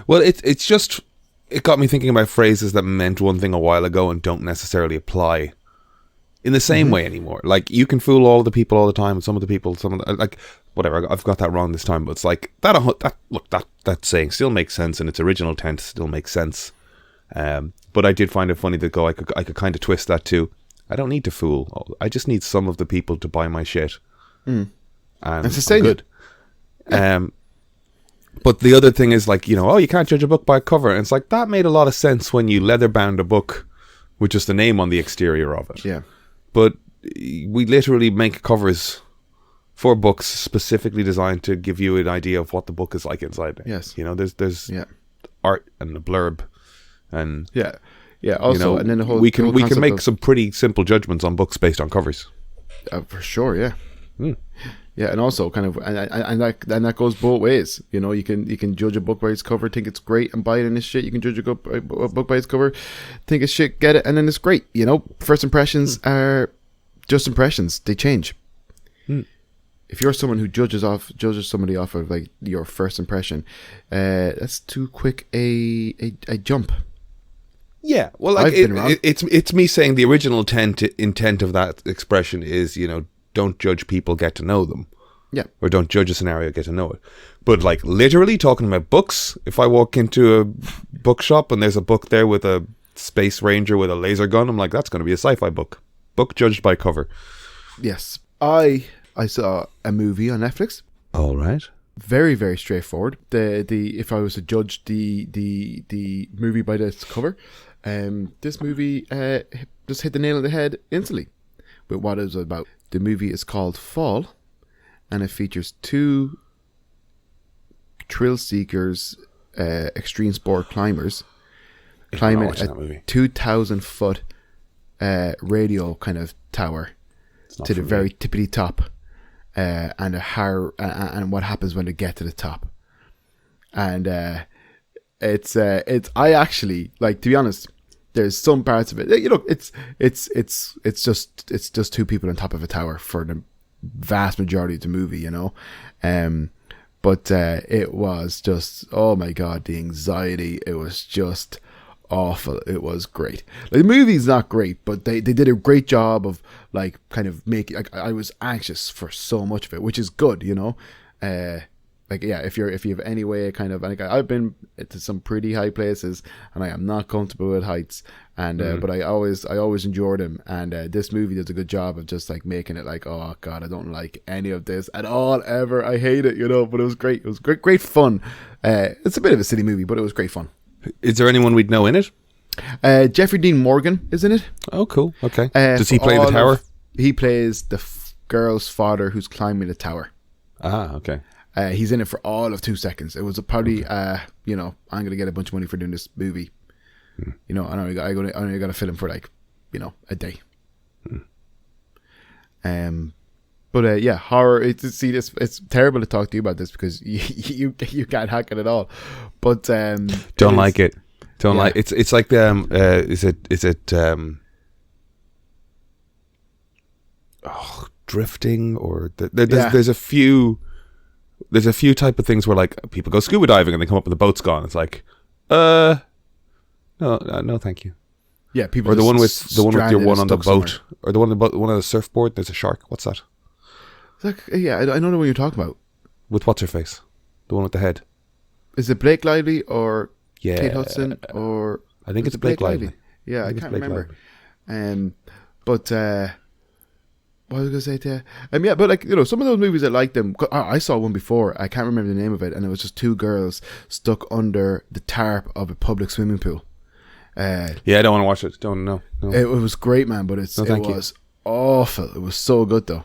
Speaker 1: Well, it's just, it got me thinking about phrases that meant one thing a while ago and don't necessarily apply in the same way anymore. Like, you can fool all the people all the time, and some of the like, whatever, I've got that wrong this time, but it's like, that saying still makes sense, and its original tense still makes sense. But I did find it funny that I could kind of twist that too. I don't need to fool. I just need some of the people to buy my shit. And
Speaker 2: sustain
Speaker 1: good. But the other thing is like, you know, you can't judge a book by a cover. And it's like, that made a lot of sense when you leather bound a book with just a name on the exterior of it.
Speaker 2: Yeah.
Speaker 1: But we literally make covers for books specifically designed to give you an idea of what the book is like inside.
Speaker 2: Yes.
Speaker 1: You know, there's art and a blurb. And
Speaker 2: also, you know, and then we can
Speaker 1: make some pretty simple judgments on books based on covers.
Speaker 2: For sure, yeah. Yeah, and also kind of, and that goes both ways. You know, you can judge a book by its cover, think it's great, and buy it, and it's shit. You can judge a book by its cover, think it's shit, get it, and then it's great. You know, first impressions are just impressions; they change. If you're someone who judges somebody off of like your first impression, that's too quick a jump.
Speaker 1: Yeah, well, like it's me saying the original intent of that expression is, you know, don't judge people, get to know them.
Speaker 2: Yeah.
Speaker 1: Or don't judge a scenario, get to know it. But like literally talking about books, if I walk into a bookshop and there's a book there with a space ranger with a laser gun, I'm like, that's going to be a sci-fi book. Book judged by cover.
Speaker 2: Yes. I saw a movie on Netflix.
Speaker 1: All right.
Speaker 2: Very, very straightforward. The if I was to judge the movie by its cover, this movie just hit the nail on the head instantly with what it was about. The movie is called Fall, and it features two thrill seekers, extreme sport climbers, climbing a 2,000-foot radio kind of tower to the very tippity top, and what happens when they get to the top. And it's I actually, like, to be honest, there's some parts of it, you know, it's just two people on top of a tower for the vast majority of the movie, you know. But it was just, oh my god, the anxiety, it was just awful. It was great. Like, the movie's not great, but they did a great job of like kind of making, like, I was anxious for so much of it, which is good, you know. Like, yeah, if you have any way kind of, like, I've been to some pretty high places and I am not comfortable with heights, and but I always enjoy them, and this movie does a good job of just like making it like, oh god, I don't like any of this at all ever, I hate it, you know. But it was great. It was great fun. It's a bit of a silly movie, but it was great fun.
Speaker 1: Is there anyone we'd know in it?
Speaker 2: Jeffrey Dean Morgan is in it.
Speaker 1: Oh, cool. Okay. Does he play the tower?
Speaker 2: He plays the girl's father who's climbing the tower.
Speaker 1: Ah, okay.
Speaker 2: He's in it for all of 2 seconds. It was probably, you know, I'm going to get a bunch of money for doing this movie. You know, I only got to film for like, you know, a day. But yeah, horror. It's terrible to talk to you about this because you can't hack it at all. But
Speaker 1: don't like it. Don't like it's like the is it drifting, or there's a few. There's a few type of things where like people go scuba diving and they come up and the boat's gone. It's like, no, thank you.
Speaker 2: Yeah, people.
Speaker 1: Or the one with your one on the boat,
Speaker 2: somewhere.
Speaker 1: or the one on the surfboard. There's a shark. What's that?
Speaker 2: It's like, yeah, I don't know what you're talking about.
Speaker 1: With what's her face? The one with the head.
Speaker 2: Is it Blake Lively or Kate Hudson, or
Speaker 1: I think it's Blake Lively.
Speaker 2: Yeah, I can't remember. But what was I going to say to you? Yeah, but like, you know, some of those movies I like them. I saw one before. I can't remember the name of it, and it was just two girls stuck under the tarp of a public swimming pool.
Speaker 1: Yeah, I don't want to watch it. No.
Speaker 2: It was great, man, but it was awful. It was so good though.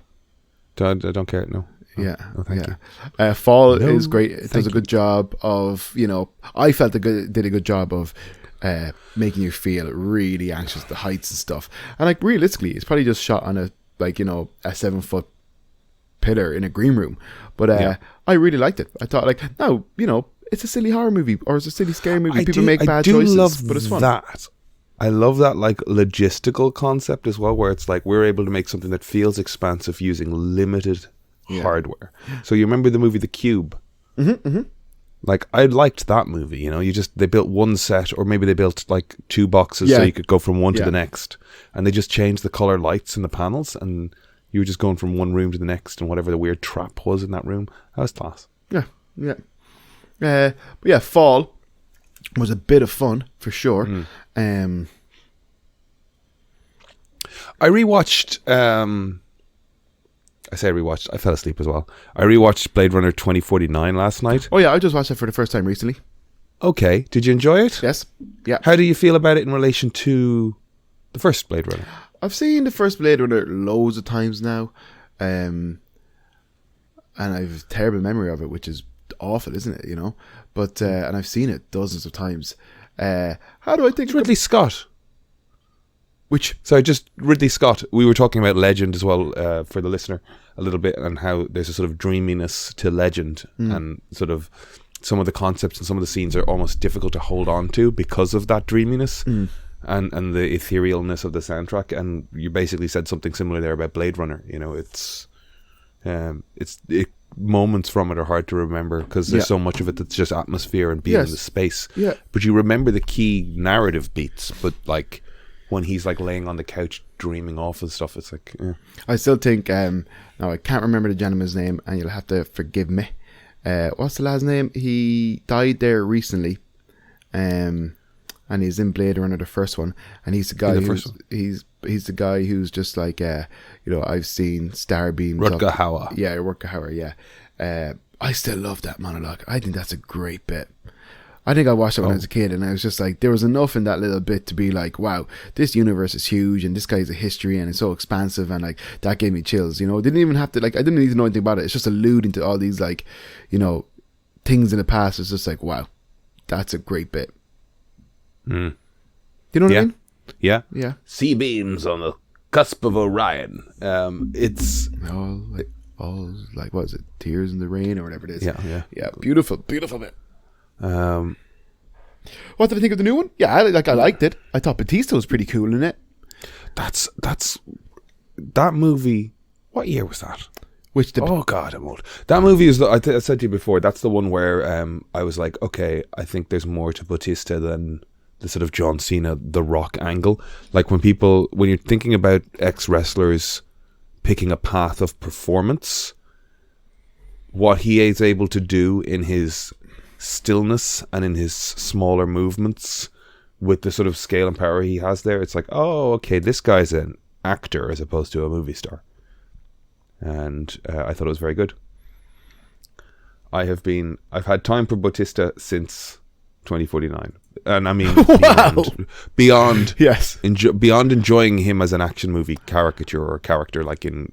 Speaker 1: I don't care. No.
Speaker 2: Yeah.
Speaker 1: No, thank you.
Speaker 2: Fall is great. It does a good job of, you know, I felt did a good job of making you feel really anxious, the heights and stuff. And like, realistically, it's probably just shot on a, like, you know, a 7-foot pillar in a green room. But I really liked it. I thought, like, no, you know, it's a silly horror movie or it's a silly scary movie. People make bad choices, but it's fun.
Speaker 1: I love that, like, logistical concept as well, where it's like we're able to make something that feels expansive using limited hardware. So you remember the movie The Cube? Mm-hmm. Like, I liked that movie, you know. They built one set, or maybe they built like two boxes so you could go from one to the next, and they just changed the color lights in the panels, and you were just going from one room to the next, and whatever the weird trap was in that room, that was class.
Speaker 2: But yeah, Fall was a bit of fun for sure.
Speaker 1: I rewatched. I fell asleep as well. I rewatched Blade Runner 2049 last night.
Speaker 2: Oh yeah, I just watched it for the first time recently.
Speaker 1: Okay, did you enjoy it?
Speaker 2: Yes. Yeah.
Speaker 1: How do you feel about it in relation to the first Blade Runner?
Speaker 2: I've seen the first Blade Runner loads of times now, and I've a terrible memory of it, which is awful, isn't it? You know, but and I've seen it dozens of times. How do I think?
Speaker 1: It's Ridley Scott.
Speaker 2: Which
Speaker 1: So just Ridley Scott. We were talking about Legend as well for the listener a little bit, and how there's a sort of dreaminess to Legend, and sort of some of the concepts and some of the scenes are almost difficult to hold on to because of that dreaminess and the etherealness of the soundtrack. And you basically said something similar there about Blade Runner. You know, moments from it are hard to remember because there's so much of it that's just atmosphere and being in the space.
Speaker 2: Yeah.
Speaker 1: But you remember the key narrative beats. But like when he's like laying on the couch dreaming off and stuff, it's like, yeah.
Speaker 2: I still think, now I can't remember the gentleman's name, and you'll have to forgive me. What's the lad's name? He died there recently, and he's in Blade Runner, the first one, and he's the guy he's the guy who's just like, I've seen starbeams.
Speaker 1: Rutger Hauer.
Speaker 2: Yeah, Rutger Hauer. Yeah, I still love that monologue. I think that's a great bit. I think I watched it when I was a kid, and I was just like, there was enough in that little bit to be like, wow, this universe is huge, and this guy's a history, and it's so expansive, and like that gave me chills. You know, didn't even have to I didn't need to know anything about it. It's just alluding to all these things in the past. It's just like, wow, that's a great bit. You know what I mean?
Speaker 1: Yeah.
Speaker 2: Yeah.
Speaker 1: Sea beams on the cusp of Orion. It's
Speaker 2: what was it? Tears in the Rain or whatever it is.
Speaker 1: Yeah.
Speaker 2: Beautiful bit. What did I think of the new one? Yeah, I liked it. I thought Batista was pretty cool in it.
Speaker 1: That's that movie. What year was that? Oh God, I'm old. That movie is. I said to you before. That's the one where I was like, okay, I think there's more to Batista than the sort of John Cena, The Rock angle. Like when you're thinking about ex-wrestlers picking a path of performance, what he is able to do in his stillness and in his smaller movements with the sort of scale and power he has there, it's like, oh, okay, this guy's an actor as opposed to a movie star. And I thought it was very good. I've had time for Bautista since 2049, and I mean beyond
Speaker 2: yes,
Speaker 1: beyond enjoying him as an action movie caricature or character like in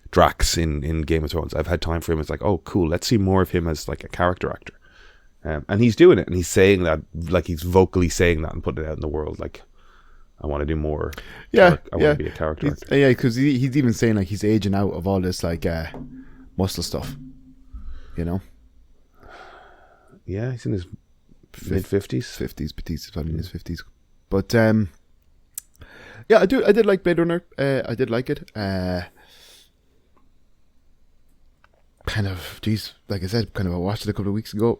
Speaker 1: Drax in Game of Thrones. I've had time for him. It's like, oh cool, let's see more of him as like a character actor, and he's doing it, and he's saying that, like he's vocally saying that and putting it out in the world, like I want to do more. I want to be a character actor.
Speaker 2: Yeah, because he's even saying like he's aging out of all this like muscle stuff, you know.
Speaker 1: Yeah, he's in his mid-50s.
Speaker 2: 50s, Batista's probably in his 50s. But yeah, I did like Blade Runner. I did like it. Kind of, like I said, I watched it a couple of weeks ago.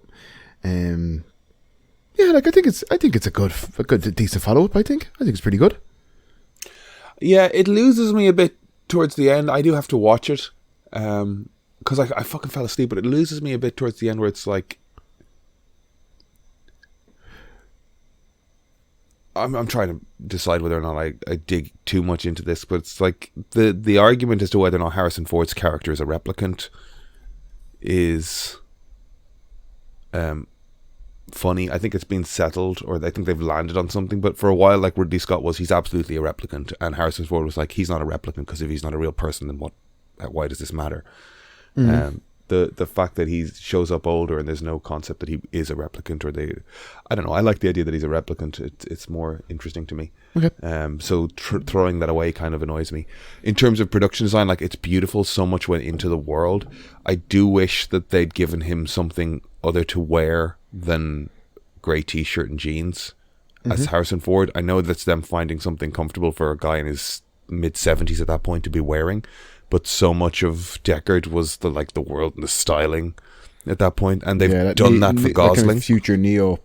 Speaker 2: Yeah, like I think it's a good decent follow-up. I think it's pretty good.
Speaker 1: Yeah, it loses me a bit towards the end. I do have to watch it because I fucking fell asleep, but it loses me a bit towards the end where it's like, I'm trying to decide whether or not I dig too much into this, but it's like the argument as to whether or not Harrison Ford's character is a replicant is funny. I think it's been settled, or I think they've landed on something, but for a while, like Ridley Scott he's absolutely a replicant, and Harrison Ford was like, he's not a replicant because if he's not a real person, then why does this matter? The fact that he shows up older and there's no concept that he is a replicant, or I don't know. I like the idea that he's a replicant. It's more interesting to me.
Speaker 2: Okay.
Speaker 1: So throwing that away kind of annoys me. In terms of production design, like it's beautiful. So much went into the world. I do wish that they'd given him something other to wear than grey t-shirt and jeans. As Harrison Ford, I know that's them finding something comfortable for a guy in his mid-70s at that point to be wearing. But so much of Deckard was the world and the styling at that point, and they've done that for Gosling.
Speaker 2: Kind of future neo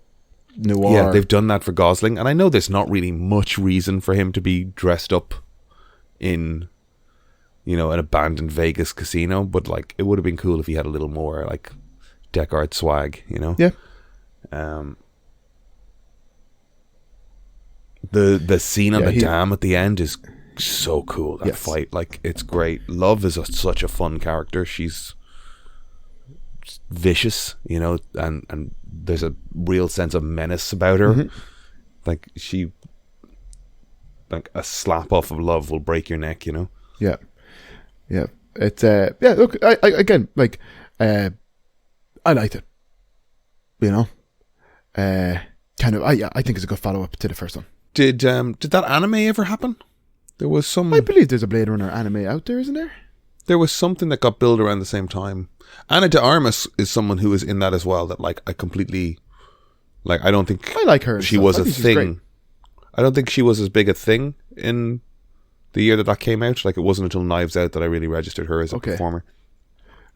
Speaker 2: noir.
Speaker 1: Yeah, they've done that for Gosling, and I know there's not really much reason for him to be dressed up in, an abandoned Vegas casino, but like it would have been cool if he had a little more like Deckard swag,
Speaker 2: Yeah.
Speaker 1: The scene on the dam at the end is so cool. That fight, like it's great. Love is such a fun character. She's vicious, and there's a real sense of menace about her. Like a slap off of love will break your neck,
Speaker 2: Yeah. It's look, I again, like I liked it. I think it's a good follow up to the first one.
Speaker 1: Did that anime ever happen? There was some.
Speaker 2: I believe there's a Blade Runner anime out there, isn't there?
Speaker 1: There was something that got billed around the same time. Anna de Armas is someone who is in that as well. That like I completely, like I don't think
Speaker 2: I like her.
Speaker 1: she was a thing. I don't think she was as big a thing in the year that came out. Like it wasn't until Knives Out that I really registered her as a performer.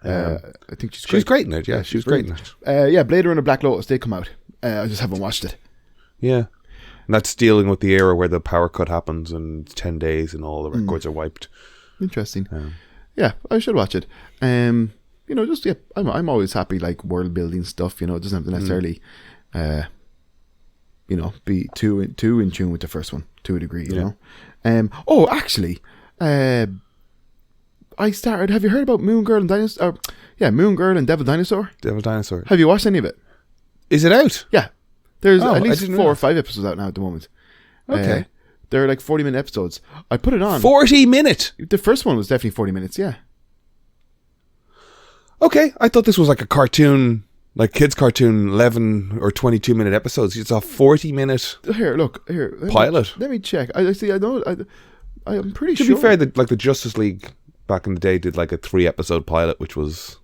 Speaker 2: I think she's great.
Speaker 1: She was great in it. Yeah, she was great in it.
Speaker 2: Yeah, Blade Runner Black Lotus did come out. I just haven't watched it.
Speaker 1: Yeah. And that's dealing with the era where the power cut happens and 10 days and all the records are wiped.
Speaker 2: Interesting. Yeah, I should watch it. You know, just I'm always happy like world building stuff. You know, it doesn't have to necessarily, you know, be too in tune with the first one to a degree. You know. Oh, actually, I started. Have you heard about Moon Girl and Dinosaur? Moon Girl and Devil Dinosaur.
Speaker 1: Devil Dinosaur.
Speaker 2: Have you watched any of it?
Speaker 1: Is it out?
Speaker 2: Yeah. There's at least 4
Speaker 1: know.
Speaker 2: or 5 episodes out now at the moment.
Speaker 1: Okay.
Speaker 2: They're like 40-minute episodes. I put it on.
Speaker 1: 40-minute?
Speaker 2: The first one was definitely 40 minutes, yeah.
Speaker 1: Okay. I thought this was like a cartoon, like kids' cartoon, 11 or 22-minute episodes. It's a 40-minute pilot.
Speaker 2: Let me check. I'm pretty sure.
Speaker 1: To be fair, like the Justice League back in the day did like a 3-episode pilot, which was,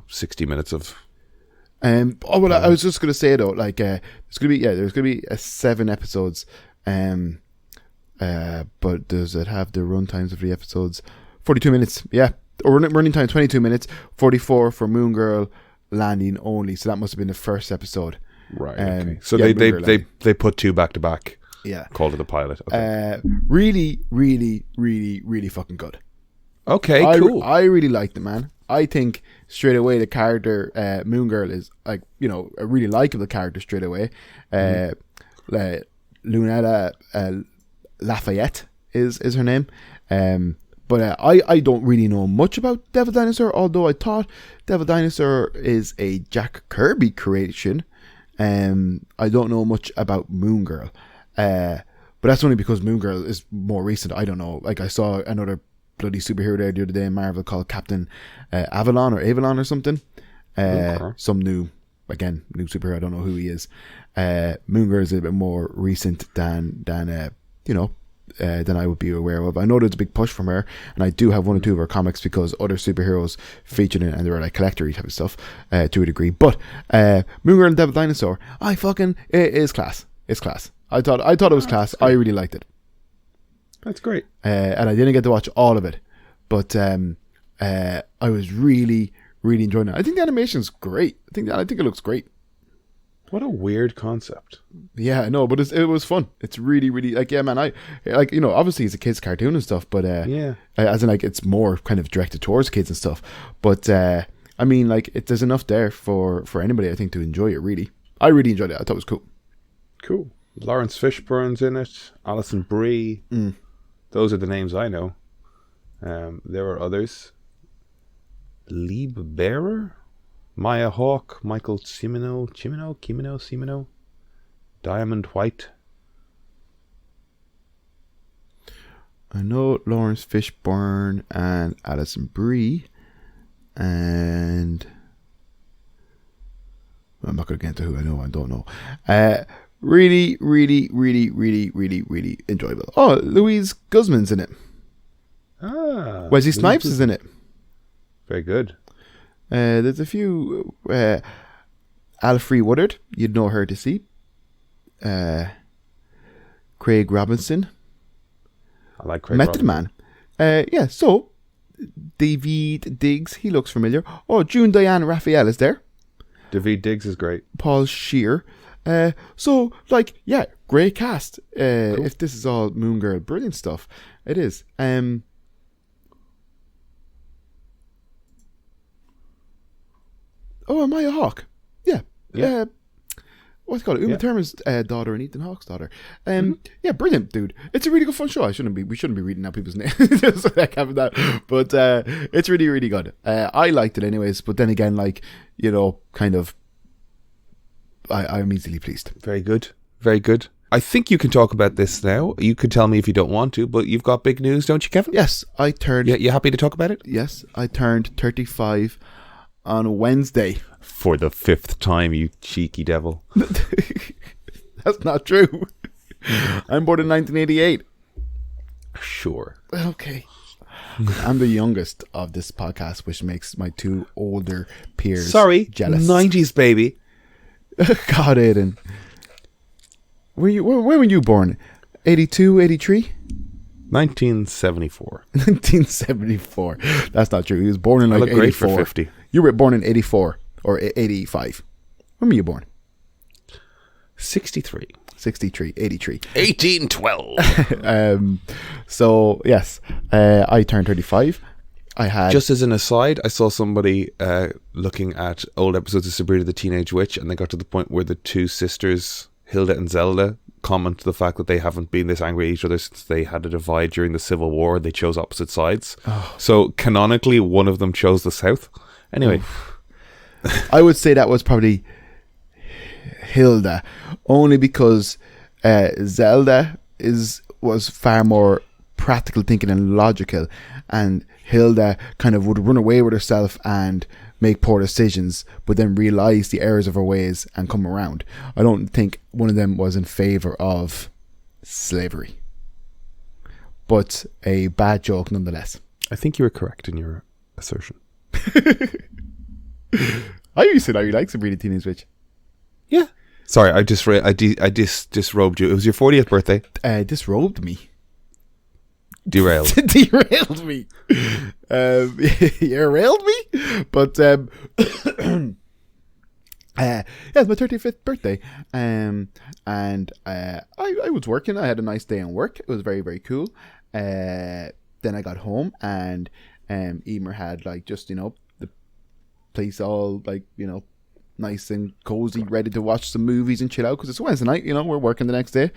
Speaker 1: 60 minutes of...
Speaker 2: I was just going to say though, like, there's going to be 7 episodes, but does it have the run times of the episodes? 42 minutes, yeah. Or running time 22 minutes, 44 for Moon Girl landing only. So that must have been the first episode.
Speaker 1: Right. Okay. So they put 2 back to back.
Speaker 2: Yeah.
Speaker 1: Called it a pilot. Okay.
Speaker 2: Really, really, really, really fucking good.
Speaker 1: Okay, cool.
Speaker 2: I really liked it, man. I think straight away the character Moon Girl is like, you know, a really likable character straight away. Lunetta Lafayette is her name. But I don't really know much about Devil Dinosaur, although I thought Devil Dinosaur is a Jack Kirby creation. I don't know much about Moon Girl. But that's only because Moon Girl is more recent. I don't know. Like I saw another bloody superhero there the other day in Marvel called Captain Avalon or something. Some new superhero. I don't know who he is. Moon Girl is a little bit more recent than I would be aware of. I know there's a big push from her, and I do have 1 or 2 of her comics because other superheroes featured in it, and they're like collector-y type of stuff to a degree. But Moon Girl and Devil Dinosaur, it is class. It's class. I thought it was class. I really liked it.
Speaker 1: That's great.
Speaker 2: And I didn't get to watch all of it, but I was really, really enjoying it. I think the animation's great. I think it looks great.
Speaker 1: What a weird concept.
Speaker 2: Yeah, I know, but it was fun. It's really, really like, yeah, man. I like, you know, obviously it's a kids' cartoon and stuff, but as in like it's more kind of directed towards kids and stuff. But I mean, like there's enough there for anybody, I think, to enjoy it. Really, I really enjoyed it. I thought it was cool.
Speaker 1: Cool. Lawrence Fishburne's in it. Alison Brie. Those are the names I know. There are others. Lieb Bearer, Maya Hawke, Michael Cimino, Diamond White.
Speaker 2: I know Lawrence Fishburne and Alison Brie, and I'm not going to get into who I know and don't know. Really, really, really, really, really, really enjoyable. Oh, Louise Guzman's in it. Wesley Snipes is in it.
Speaker 1: Very good.
Speaker 2: There's a few. Alfre Woodard, you'd know her to see. Craig Robinson.
Speaker 1: I like Craig
Speaker 2: Method
Speaker 1: Robinson.
Speaker 2: Man. So David Diggs, he looks familiar. Oh, June Diane Raphael is there.
Speaker 1: David Diggs is great.
Speaker 2: Paul Scheer. So, like, yeah, great cast.
Speaker 1: Cool.
Speaker 2: If this is all Moon Girl, brilliant stuff. It is. Maya Hawke. Yeah. What's it called? Uma Thurman's daughter and Ethan Hawke's daughter. Yeah, brilliant, dude. It's a really good fun show. We shouldn't be reading out people's names. Just like having that. But it's really, really good. I liked it anyways. But then again, like, you know, kind of, I'm easily pleased.
Speaker 1: Very good. Very good. I think you can talk about this now. You could tell me if you don't want to, but you've got big news, don't you, Kevin?
Speaker 2: Yes, I turned...
Speaker 1: You happy to talk about it?
Speaker 2: Yes, I turned 35 on Wednesday.
Speaker 1: For the 5th time, you cheeky devil.
Speaker 2: That's not true. I'm born in 1988.
Speaker 1: Sure.
Speaker 2: Okay. I'm the youngest of this podcast, which makes my two older peers jealous.
Speaker 1: 90s baby.
Speaker 2: God, Aiden. When were you born? 82, 83?
Speaker 1: 1974.
Speaker 2: 1974. That's not true. He was born in
Speaker 1: I
Speaker 2: like
Speaker 1: look great
Speaker 2: 84.
Speaker 1: for 50.
Speaker 2: You were born in 84 or 85. When were you born?
Speaker 1: 63.
Speaker 2: 63, 83.
Speaker 1: 1812.
Speaker 2: So, yes, I turned 35. I had...
Speaker 1: Just as an aside, I saw somebody looking at old episodes of Sabrina the Teenage Witch, and they got to the point where the two sisters, Hilda and Zelda, comment the fact that they haven't been this angry at each other since they had a divide during the Civil War. They chose opposite sides. Oh. So, canonically, one of them chose the South. Anyway.
Speaker 2: I would say that was probably Hilda, only because Zelda was far more practical thinking and logical, and Hilda kind of would run away with herself and make poor decisions, but then realize the errors of her ways and come around. I don't think one of them was in favor of slavery, but a bad joke nonetheless.
Speaker 1: I think you were correct in your assertion.
Speaker 2: I used to know you like Sabrina Teenage Witch.
Speaker 1: Yeah. Sorry, I disrobed you. It was your 40th birthday.
Speaker 2: Disrobed me.
Speaker 1: Derailed.
Speaker 2: Derailed me. You railed me? But yeah, it's my 35th birthday. And I was working. I had a nice day on work. It was very, very cool. Then I got home, and Emer had like just, the place all like, nice and cozy, ready to watch some movies and chill out, because it's Wednesday night, we're working the next day.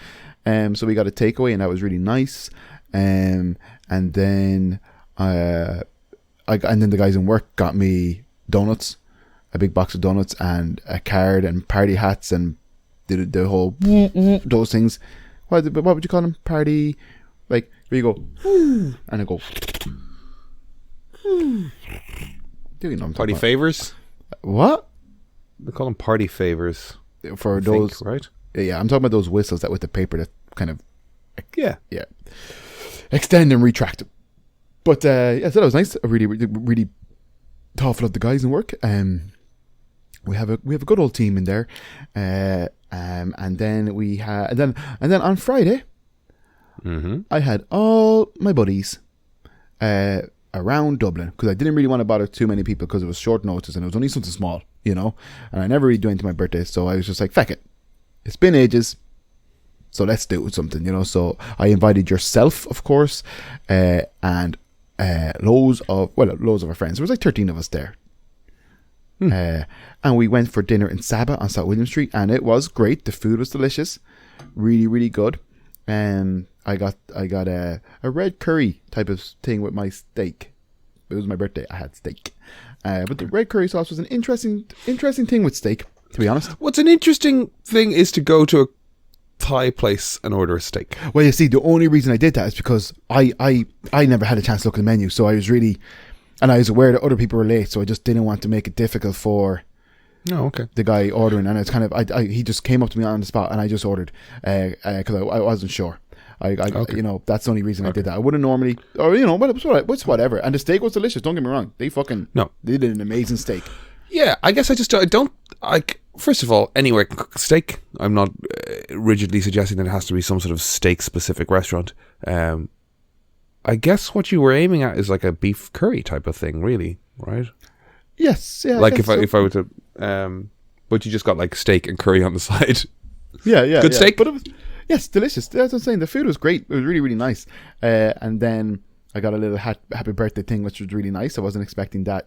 Speaker 2: So we got a takeaway, and that was really nice. And then and then the guys in work got me donuts, a big box of donuts and a card and party hats, and did the whole those things. What would you call them? Party, like where you go and I go. Do you know
Speaker 1: party favors?
Speaker 2: What?
Speaker 1: They call them party favors
Speaker 2: for those,
Speaker 1: right?
Speaker 2: Yeah, I'm talking about those whistles that with the paper that kind of
Speaker 1: yeah
Speaker 2: extend and retract. But yeah, so that was nice. I really, really, really thoughtful of the guys in work. We have a good old team in there. And then we had and then on Friday, I had all my buddies around Dublin, because I didn't really want to bother too many people because it was short notice and it was only something small, and I never really do anything to my birthday, so I was just like, feck it, it's been ages, so let's do something, so I invited yourself, of course, and loads of our friends. There was like 13 of us there. And we went for dinner in Saba on South William Street, and it was great. The food was delicious, really, really good. I got a red curry type of thing with my steak. It was my birthday. I had steak, but the red curry sauce was an interesting thing with steak, to be honest.
Speaker 1: What's an interesting thing is to go to a Thai place and order a steak.
Speaker 2: Well, you see, the only reason I did that is because I never had a chance to look at the menu, so I was really, and I was aware that other people were late, so I just didn't want to make it difficult for the guy ordering. And it's kind of he just came up to me on the spot, and I just ordered because I wasn't sure. That's the only reason I did that. I wouldn't normally, or what's whatever. And the steak was delicious. Don't get me wrong. They did an amazing steak.
Speaker 1: Yeah, I guess I don't like. First of all, anywhere can cook steak. I'm not rigidly suggesting that it has to be some sort of steak specific restaurant. I guess what you were aiming at is like a beef curry type of thing, really, right?
Speaker 2: Yes, yeah.
Speaker 1: Like if I were to, but you just got like steak and curry on the side.
Speaker 2: Yeah,
Speaker 1: good steak,
Speaker 2: but it was, yes, delicious. That's what I'm saying. The food was great. It was really, really nice. And then I got a little happy birthday thing, which was really nice. I wasn't expecting that,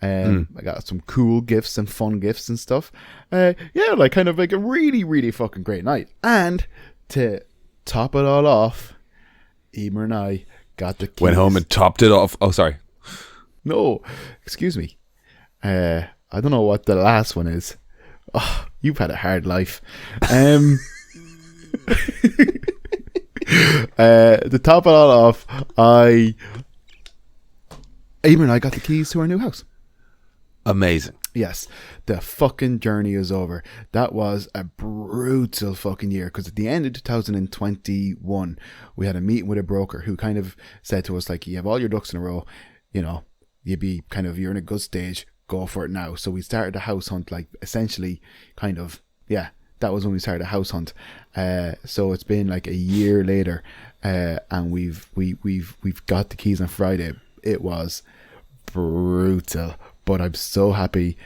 Speaker 2: I got some cool gifts and fun gifts and stuff. Like kind of like a really, really fucking great night. And to top it all off, Emer and I got the keys.
Speaker 1: Went home and topped it off. Oh, sorry.
Speaker 2: No, excuse me. I don't know what the last one is. Oh, you've had a hard life. To top it all off, Emer and I got the keys to our new house.
Speaker 1: Amazing.
Speaker 2: Yes, the fucking journey is over. That was a brutal fucking year, because at the end of 2021, we had a meeting with a broker who kind of said to us, like, you have all your ducks in a row, you know, you're in a good stage, go for it now. So we started a house hunt, like, essentially, kind of, yeah, that was when we started a house hunt. So it's been like a year later, and we've got the keys on Friday. It was brutal, but I'm so happy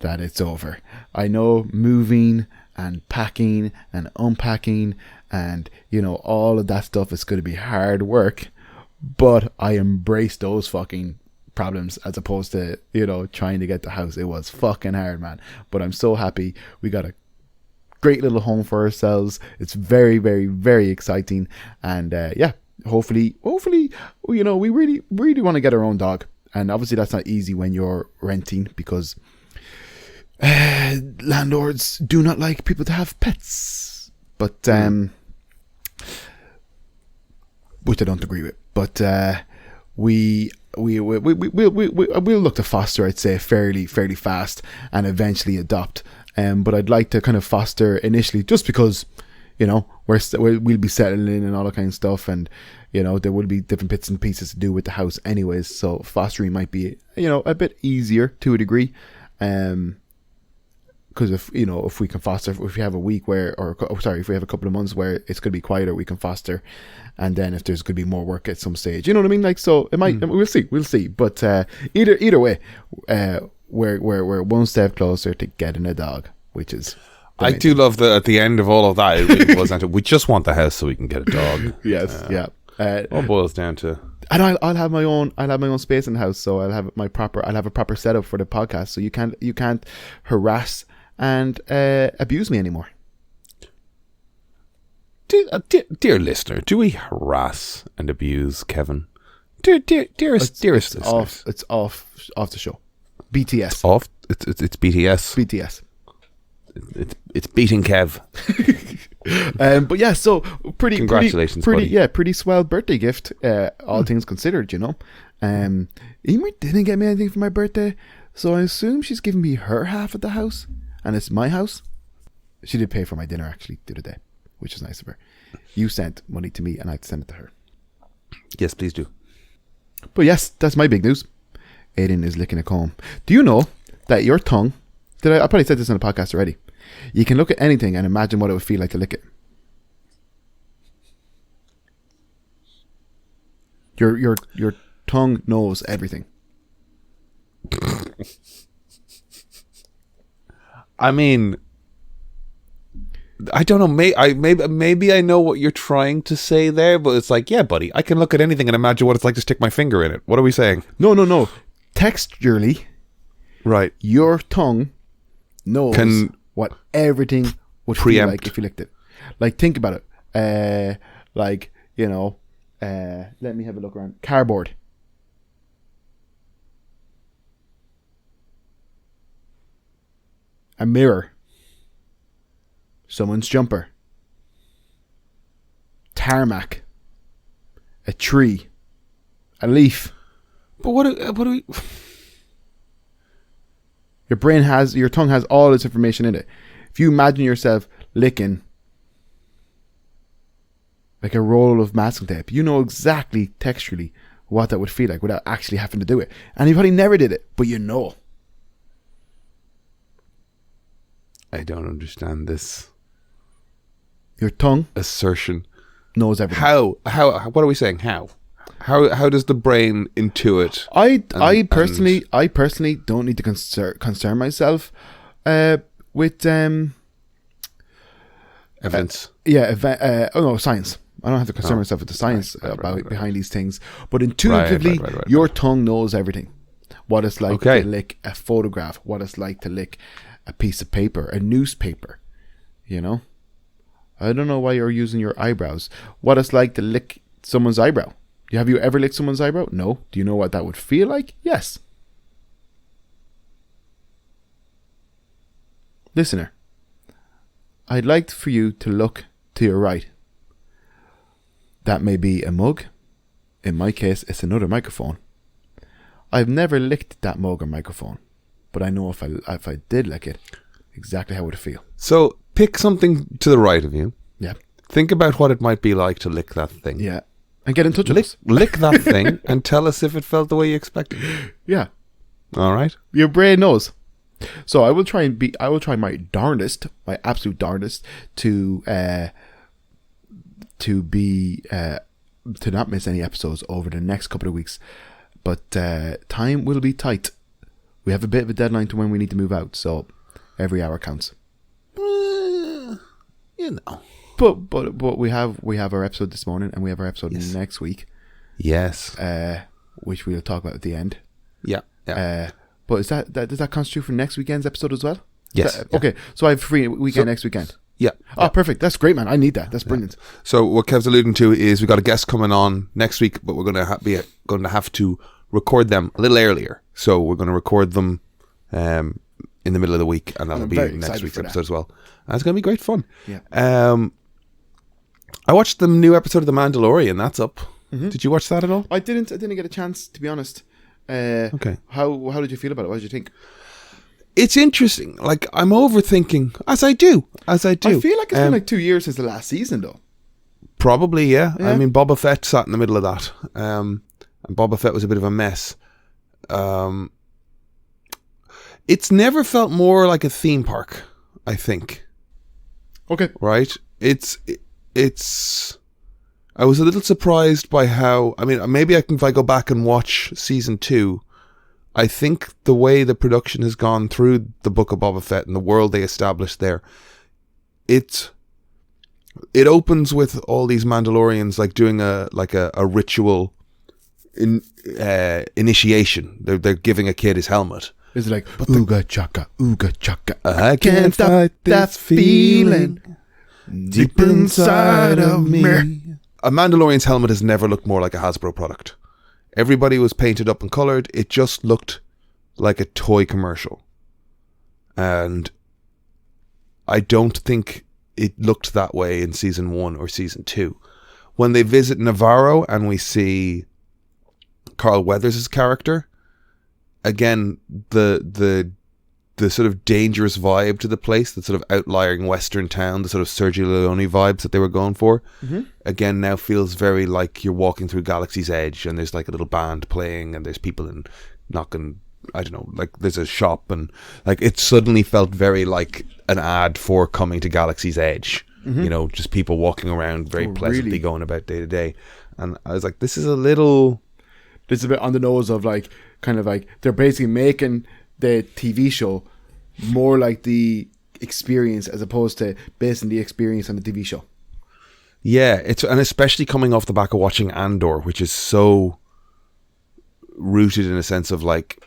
Speaker 2: that it's over. I know moving and packing and unpacking and, you know, all of that stuff is going to be hard work, but I embraced those fucking problems as opposed to, you know, trying to get the house. It was fucking hard, man, but I'm so happy we got a great little home for ourselves. It's very, very, very exciting, and yeah, hopefully, you know, we really want to get our own dog. And obviously that's not easy when you're renting, because landlords do not like people to have pets. But which I don't agree with. But we'll look to foster, I'd say, fairly fast, and eventually adopt. But I'd like to kind of foster initially, just because, you know, we'll be settling in and all that kind of stuff, and, you know, there will be different bits and pieces to do with the house anyways, so fostering might be, you know, a bit easier to a degree, because if we can foster, if we have a week if we have a couple of months where it's going to be quieter, we can foster, and then if there's going to be more work at some stage, you know what I mean, like, so it might, we'll see, but either way, we're one step closer to getting a dog, which is,
Speaker 1: I do love that at the end of all of that, it really was we just want the house so we can get a dog.
Speaker 2: Yes, yeah.
Speaker 1: All boils down to,
Speaker 2: and I'll have my own space in the house, so I'll have a proper setup for the podcast, so you can't harass and abuse me anymore.
Speaker 1: Dear listener, do we harass and abuse Kevin? Dearest listeners,
Speaker 2: it's off the show. BTS.
Speaker 1: It's off. It's BTS.
Speaker 2: BTS.
Speaker 1: It's beating Kev.
Speaker 2: But yeah, so
Speaker 1: congratulations, buddy.
Speaker 2: Pretty swell birthday gift, all things considered, you know. Emer didn't get me anything for my birthday, so I assume she's giving me her half of the house, and it's my house. She did pay for my dinner actually the other day, which is nice of her. You sent money to me and I had to send it to her.
Speaker 1: Yes, please do.
Speaker 2: But yes, that's my big news. Aiden is licking a comb. Do you know that your tongue, I probably said this on the podcast already, you can look at anything and imagine what it would feel like to lick it. Your tongue knows everything.
Speaker 1: I mean, I don't know. Maybe I know what you're trying to say there, but it's like, yeah, buddy, I can look at anything and imagine what it's like to stick my finger in it. What are we saying? No.
Speaker 2: Texturally,
Speaker 1: right?
Speaker 2: Your tongue knows what everything would feel like if you licked it. Like, think about it. Like, you know, let me have a look around. Cardboard. A mirror. Someone's jumper. Tarmac. A tree. A leaf.
Speaker 1: But what do we...
Speaker 2: Your tongue has all this information in it. If you imagine yourself licking like a roll of masking tape, you know exactly texturally what that would feel like without actually having to do it. And you probably never did it, but you know.
Speaker 1: I don't understand this.
Speaker 2: Your tongue
Speaker 1: assertion
Speaker 2: knows everything.
Speaker 1: How? What are we saying? How does the brain intuit?
Speaker 2: I personally don't need to concern myself with
Speaker 1: evidence.
Speaker 2: Science. I don't have to concern myself with the science behind these things. But intuitively, your tongue knows everything. What it's like to lick a photograph. What it's like to lick a piece of paper, a newspaper. You know? I don't know why you're using your eyebrows. What it's like to lick someone's eyebrow. Have you ever licked someone's eyebrow? No. Do you know what that would feel like? Yes. Listener, I'd like for you to look to your right. That may be a mug. In my case, it's another microphone. I've never licked that mug or microphone, but I know if I did lick it, exactly how it would feel.
Speaker 1: So pick something to the right of you.
Speaker 2: Yeah.
Speaker 1: Think about what it might be like to lick that thing.
Speaker 2: Yeah. And get in touch with us.
Speaker 1: Lick that thing and tell us if it felt the way you expected.
Speaker 2: Yeah.
Speaker 1: All right.
Speaker 2: Your brain knows. So I will try my darndest, my absolute darndest, to not miss any episodes over the next couple of weeks. But time will be tight. We have a bit of a deadline to when we need to move out, so every hour counts.
Speaker 1: You know.
Speaker 2: But we have our episode this morning, and we have our episode next week.
Speaker 1: Yes.
Speaker 2: Which we'll talk about at the end.
Speaker 1: Yeah. Yeah.
Speaker 2: But does that constitute for next weekend's episode as well?
Speaker 1: Yes.
Speaker 2: Okay. So I have free weekend next weekend.
Speaker 1: Yeah.
Speaker 2: Oh, perfect. That's great, man. I need that. That's brilliant.
Speaker 1: So what Kev's alluding to is we got a guest coming on next week, but we're going to have to record them a little earlier. So we're going to record them in the middle of the week, and that'll be next week's episode as well. And it's going to be great fun.
Speaker 2: Yeah.
Speaker 1: I watched the new episode of The Mandalorian. That's up. Mm-hmm. Did you watch that at all?
Speaker 2: I didn't get a chance, to be honest.
Speaker 1: Okay.
Speaker 2: How did you feel about it? What did you think?
Speaker 1: It's interesting. Like, I'm overthinking, as I do.
Speaker 2: I feel like it's been like 2 years since the last season, though.
Speaker 1: Probably, yeah. I mean, Boba Fett sat in the middle of that. And Boba Fett was a bit of a mess. It's never felt more like a theme park, I think.
Speaker 2: Okay.
Speaker 1: Right? It's I was a little surprised by how, I mean, maybe if I go back and watch season 2, I think the way the production has gone through the Book of Boba Fett and the world they established there, it opens with all these Mandalorians like doing a ritual initiation. They're giving a kid his helmet.
Speaker 2: Is it like ooga chaka, ooga chaka?
Speaker 1: I can't fight that feeling deep inside of me. A Mandalorian's helmet has never looked more like a Hasbro product. Everybody was painted up and coloured. It just looked like a toy commercial. And I don't think it looked that way in season 1 or season 2. When they visit Navarro and we see Carl Weathers' character, again, the sort of dangerous vibe to the place, the sort of outlying western town, the sort of Sergio Leone vibes that they were going for, again now feels very like you're walking through Galaxy's Edge and there's like a little band playing and there's people knocking, I don't know, like there's a shop, and like it suddenly felt very like an ad for coming to Galaxy's Edge. You know, just people walking around very pleasantly going about day to day. And I was like, this is a bit
Speaker 2: on the nose of like, kind of like, they're basically making the TV show more like the experience as opposed to basing the experience on the TV show.
Speaker 1: Yeah, and especially coming off the back of watching Andor, which is so rooted in a sense of like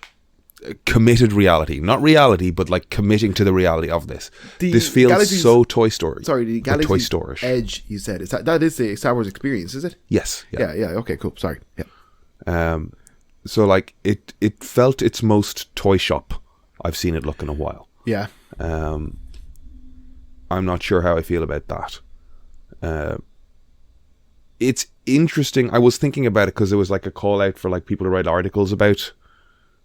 Speaker 1: committed reality, not reality, but like committing to the reality of this. This feels so Toy Story.
Speaker 2: Sorry, the Galaxy's
Speaker 1: Toy Story-ish.
Speaker 2: Edge. You said that is the Star Wars experience, is it?
Speaker 1: Yes.
Speaker 2: Yeah. Okay. Cool. Sorry. Yeah.
Speaker 1: So like it felt its most toy shop I've seen it look in a while.
Speaker 2: Yeah.
Speaker 1: I'm not sure how I feel about that. It's interesting. I was thinking about it because there was like a call out for like people to write articles about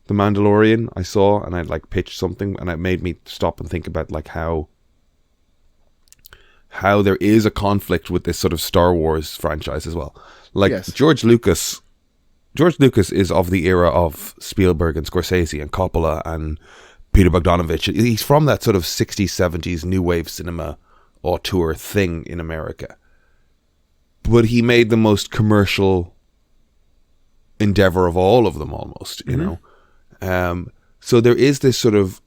Speaker 1: The Mandalorian I saw, and I'd like pitched something, and it made me stop and think about like how there is a conflict with this sort of Star Wars franchise as well. Like George Lucas is of the era of Spielberg and Scorsese and Coppola and Peter Bogdanovich. He's from that sort of 60s, 70s new wave cinema auteur thing in America. But he made the most commercial endeavor of all of them almost, you know. So there is this sort of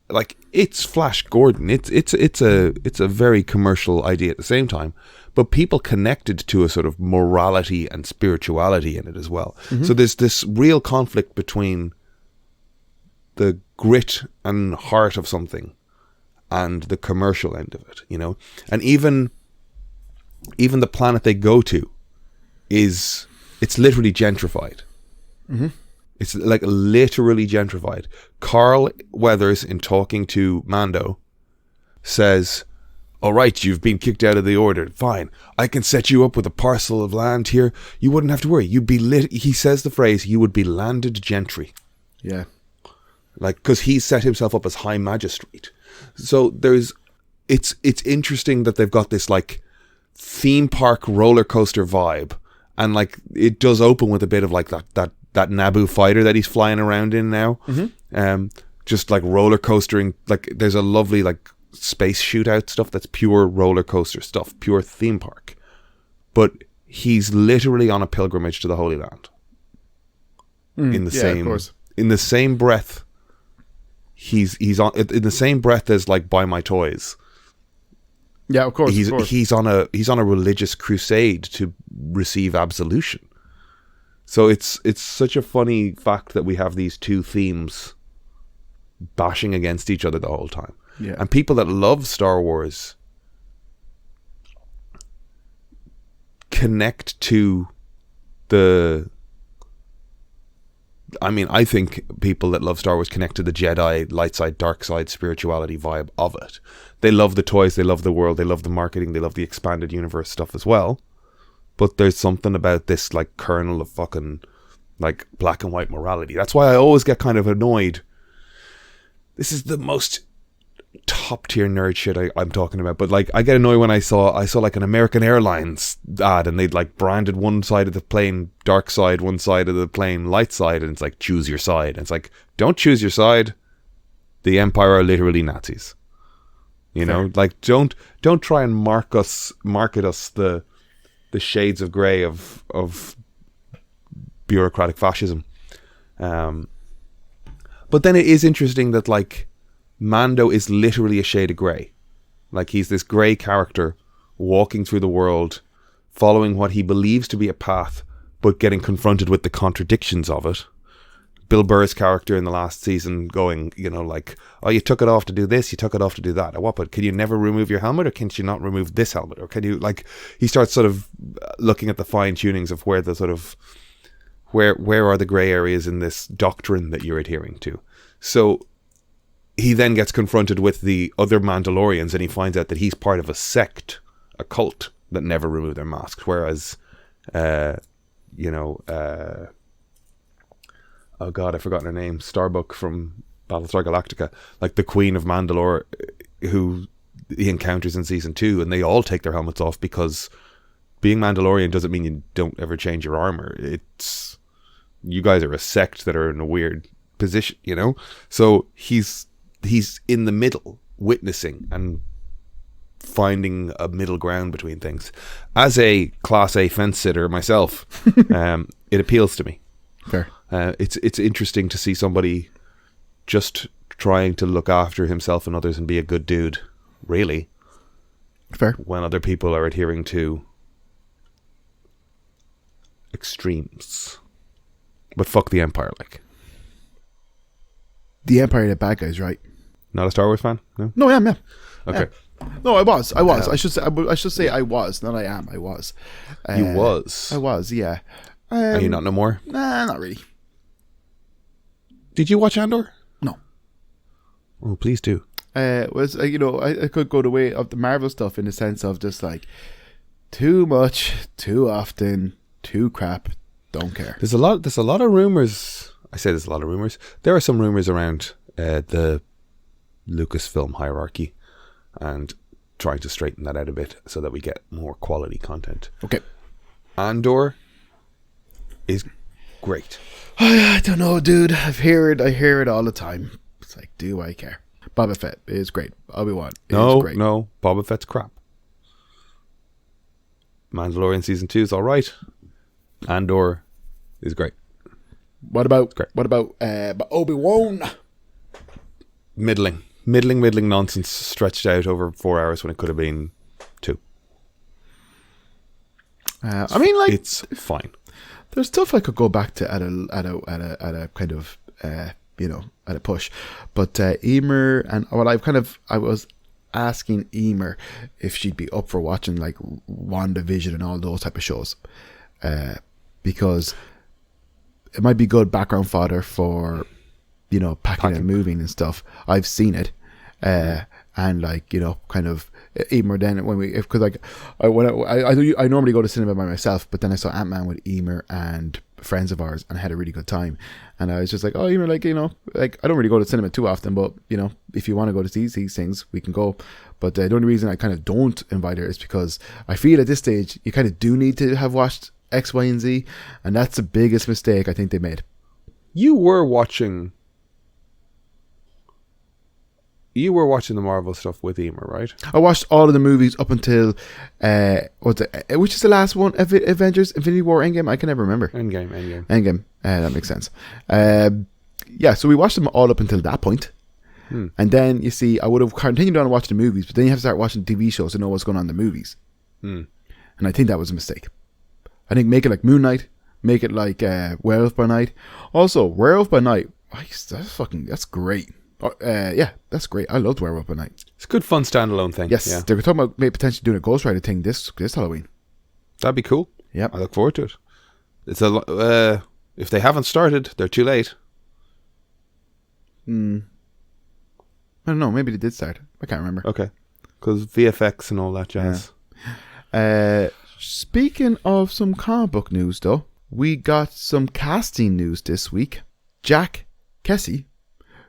Speaker 1: like, it's Flash Gordon. It's a very commercial idea at the same time, but people connected to a sort of morality and spirituality in it as well. So there's this real conflict between the grit and heart of something and the commercial end of it, you know. And even the planet they go to it's literally gentrified. It's like literally gentrified. Carl Weathers, in talking to Mando, says, all right, you've been kicked out of the Order. Fine. I can set you up with a parcel of land here. You wouldn't have to worry. You'd be he says the phrase, you would be landed gentry.
Speaker 2: Yeah.
Speaker 1: like, because he's set himself up as High Magistrate. So it's interesting that they've got this like theme park roller coaster vibe, and like it does open with a bit of like that Naboo fighter that he's flying around in now. Just like roller coastering, like there's a lovely like space shootout stuff that's pure roller coaster stuff, pure theme park. But he's literally on a pilgrimage to the Holy Land. In the same breath, he's on in the same breath as like Buy My Toys.
Speaker 2: Yeah, of course.
Speaker 1: He's on a religious crusade to receive absolution. So it's such a funny fact that we have these two themes bashing against each other the whole time.
Speaker 2: Yeah.
Speaker 1: And people that love Star Wars connect to I think people that love Star Wars connect to the Jedi light side, dark side spirituality vibe of it. They love the toys, they love the world, they love the marketing, they love the expanded universe stuff as well. But there's something about this like kernel of fucking like black and white morality. That's why I always get kind of annoyed. This is the most top tier nerd shit I'm talking about, but like I get annoyed when I saw like an American Airlines ad and they'd like branded one side of the plane dark side, one side of the plane light side, and it's like choose your side. And it's like, don't choose your side. The Empire are literally Nazis. You know, like don't try and market us the shades of grey of bureaucratic fascism. But then it is interesting that like Mando is literally a shade of grey. Like he's this grey character walking through the world, following what he believes to be a path, but getting confronted with the contradictions of it. Bill Burr's character in the last season going, you know, like, oh, you took it off to do this, you took it off to do that. What, but can you never remove your helmet, or can you not remove this helmet? Or can you, like, he starts sort of looking at the fine tunings of where the sort of, where are the grey areas in this doctrine that you're adhering to? So he then gets confronted with the other Mandalorians, and he finds out that he's part of a sect, a cult that never remove their masks. Whereas, oh god, I've forgotten her name, Starbuck from Battlestar Galactica, like the Queen of Mandalore, who he encounters in season 2, and they all take their helmets off because being Mandalorian doesn't mean you don't ever change your armor. It's, you guys are a sect that are in a weird position, you know? So he's in the middle, witnessing and finding a middle ground between things. As a class A fence sitter myself, it appeals to me.
Speaker 2: Fair.
Speaker 1: It's interesting to see somebody just trying to look after himself and others and be a good dude, really.
Speaker 2: Fair.
Speaker 1: When other people are adhering to extremes. But fuck the Empire, like.
Speaker 2: The Empire are the bad guys, right?
Speaker 1: Not a Star Wars fan? No?
Speaker 2: No, I am, yeah.
Speaker 1: Okay.
Speaker 2: Yeah. No, I was. I should say I was, not I am. I was.
Speaker 1: You was?
Speaker 2: I was, yeah.
Speaker 1: Are you not no more?
Speaker 2: Nah, not really.
Speaker 1: Did you watch Andor?
Speaker 2: No.
Speaker 1: Oh, please do.
Speaker 2: Was I could go the way of the Marvel stuff in the sense of just like too much, too often, too crap. Don't care.
Speaker 1: There's a lot of rumors. I say there's a lot of rumors. There are some rumors around the Lucasfilm hierarchy and trying to straighten that out a bit so that we get more quality content.
Speaker 2: Okay.
Speaker 1: Andor is great.
Speaker 2: I don't know, dude. I hear it all the time. It's like, do I care? Boba Fett is great. Obi-Wan is great.
Speaker 1: No, Boba Fett's crap. Mandalorian season 2 is all right. Andor is great.
Speaker 2: What about Obi-Wan?
Speaker 1: Middling nonsense stretched out over 4 hours when it could have been 2.
Speaker 2: I mean, like,
Speaker 1: it's fine.
Speaker 2: There's stuff I could go back to at a kind of at a push, but Emer and I was asking Emer if she'd be up for watching like WandaVision and all those type of shows, because it might be good background fodder for packing and moving and stuff. I've seen it, and like kind of Emer. Then I normally go to cinema by myself, but then I saw Ant-Man with Emer and friends of ours and had a really good time. And I was just like, oh, like I don't really go to cinema too often, but if you want to go to these things, we can go. But the only reason I kind of don't invite her is because I feel at this stage you kind of do need to have watched X, Y, and Z, and that's the biggest mistake I think they made.
Speaker 1: You were watching the Marvel stuff with Emer, right?
Speaker 2: I watched all of the movies up until which is the last one? Avengers, Infinity War, Endgame. I can never remember.
Speaker 1: Endgame.
Speaker 2: That makes sense. So we watched them all up until that point. And then you see, I would have continued on watching the movies, but then you have to start watching TV shows to know what's going on in the movies. And I think that was a mistake. I think make it like Moon Knight, make it like Werewolf by Night. Also, Werewolf by Night, that's great. That's great. I loved Werewolf by Night.
Speaker 1: It's a good fun standalone thing.
Speaker 2: Yes,
Speaker 1: yeah.
Speaker 2: They were talking about maybe potentially doing a Ghost Rider thing this Halloween.
Speaker 1: That'd be cool.
Speaker 2: Yeah,
Speaker 1: I look forward to it. It's if they haven't started, they're too late.
Speaker 2: I don't know. Maybe they did start. I can't remember.
Speaker 1: Okay, because VFX and all that jazz.
Speaker 2: Yeah. Speaking of some comic book news, though, we got some casting news this week. Jack Kessie,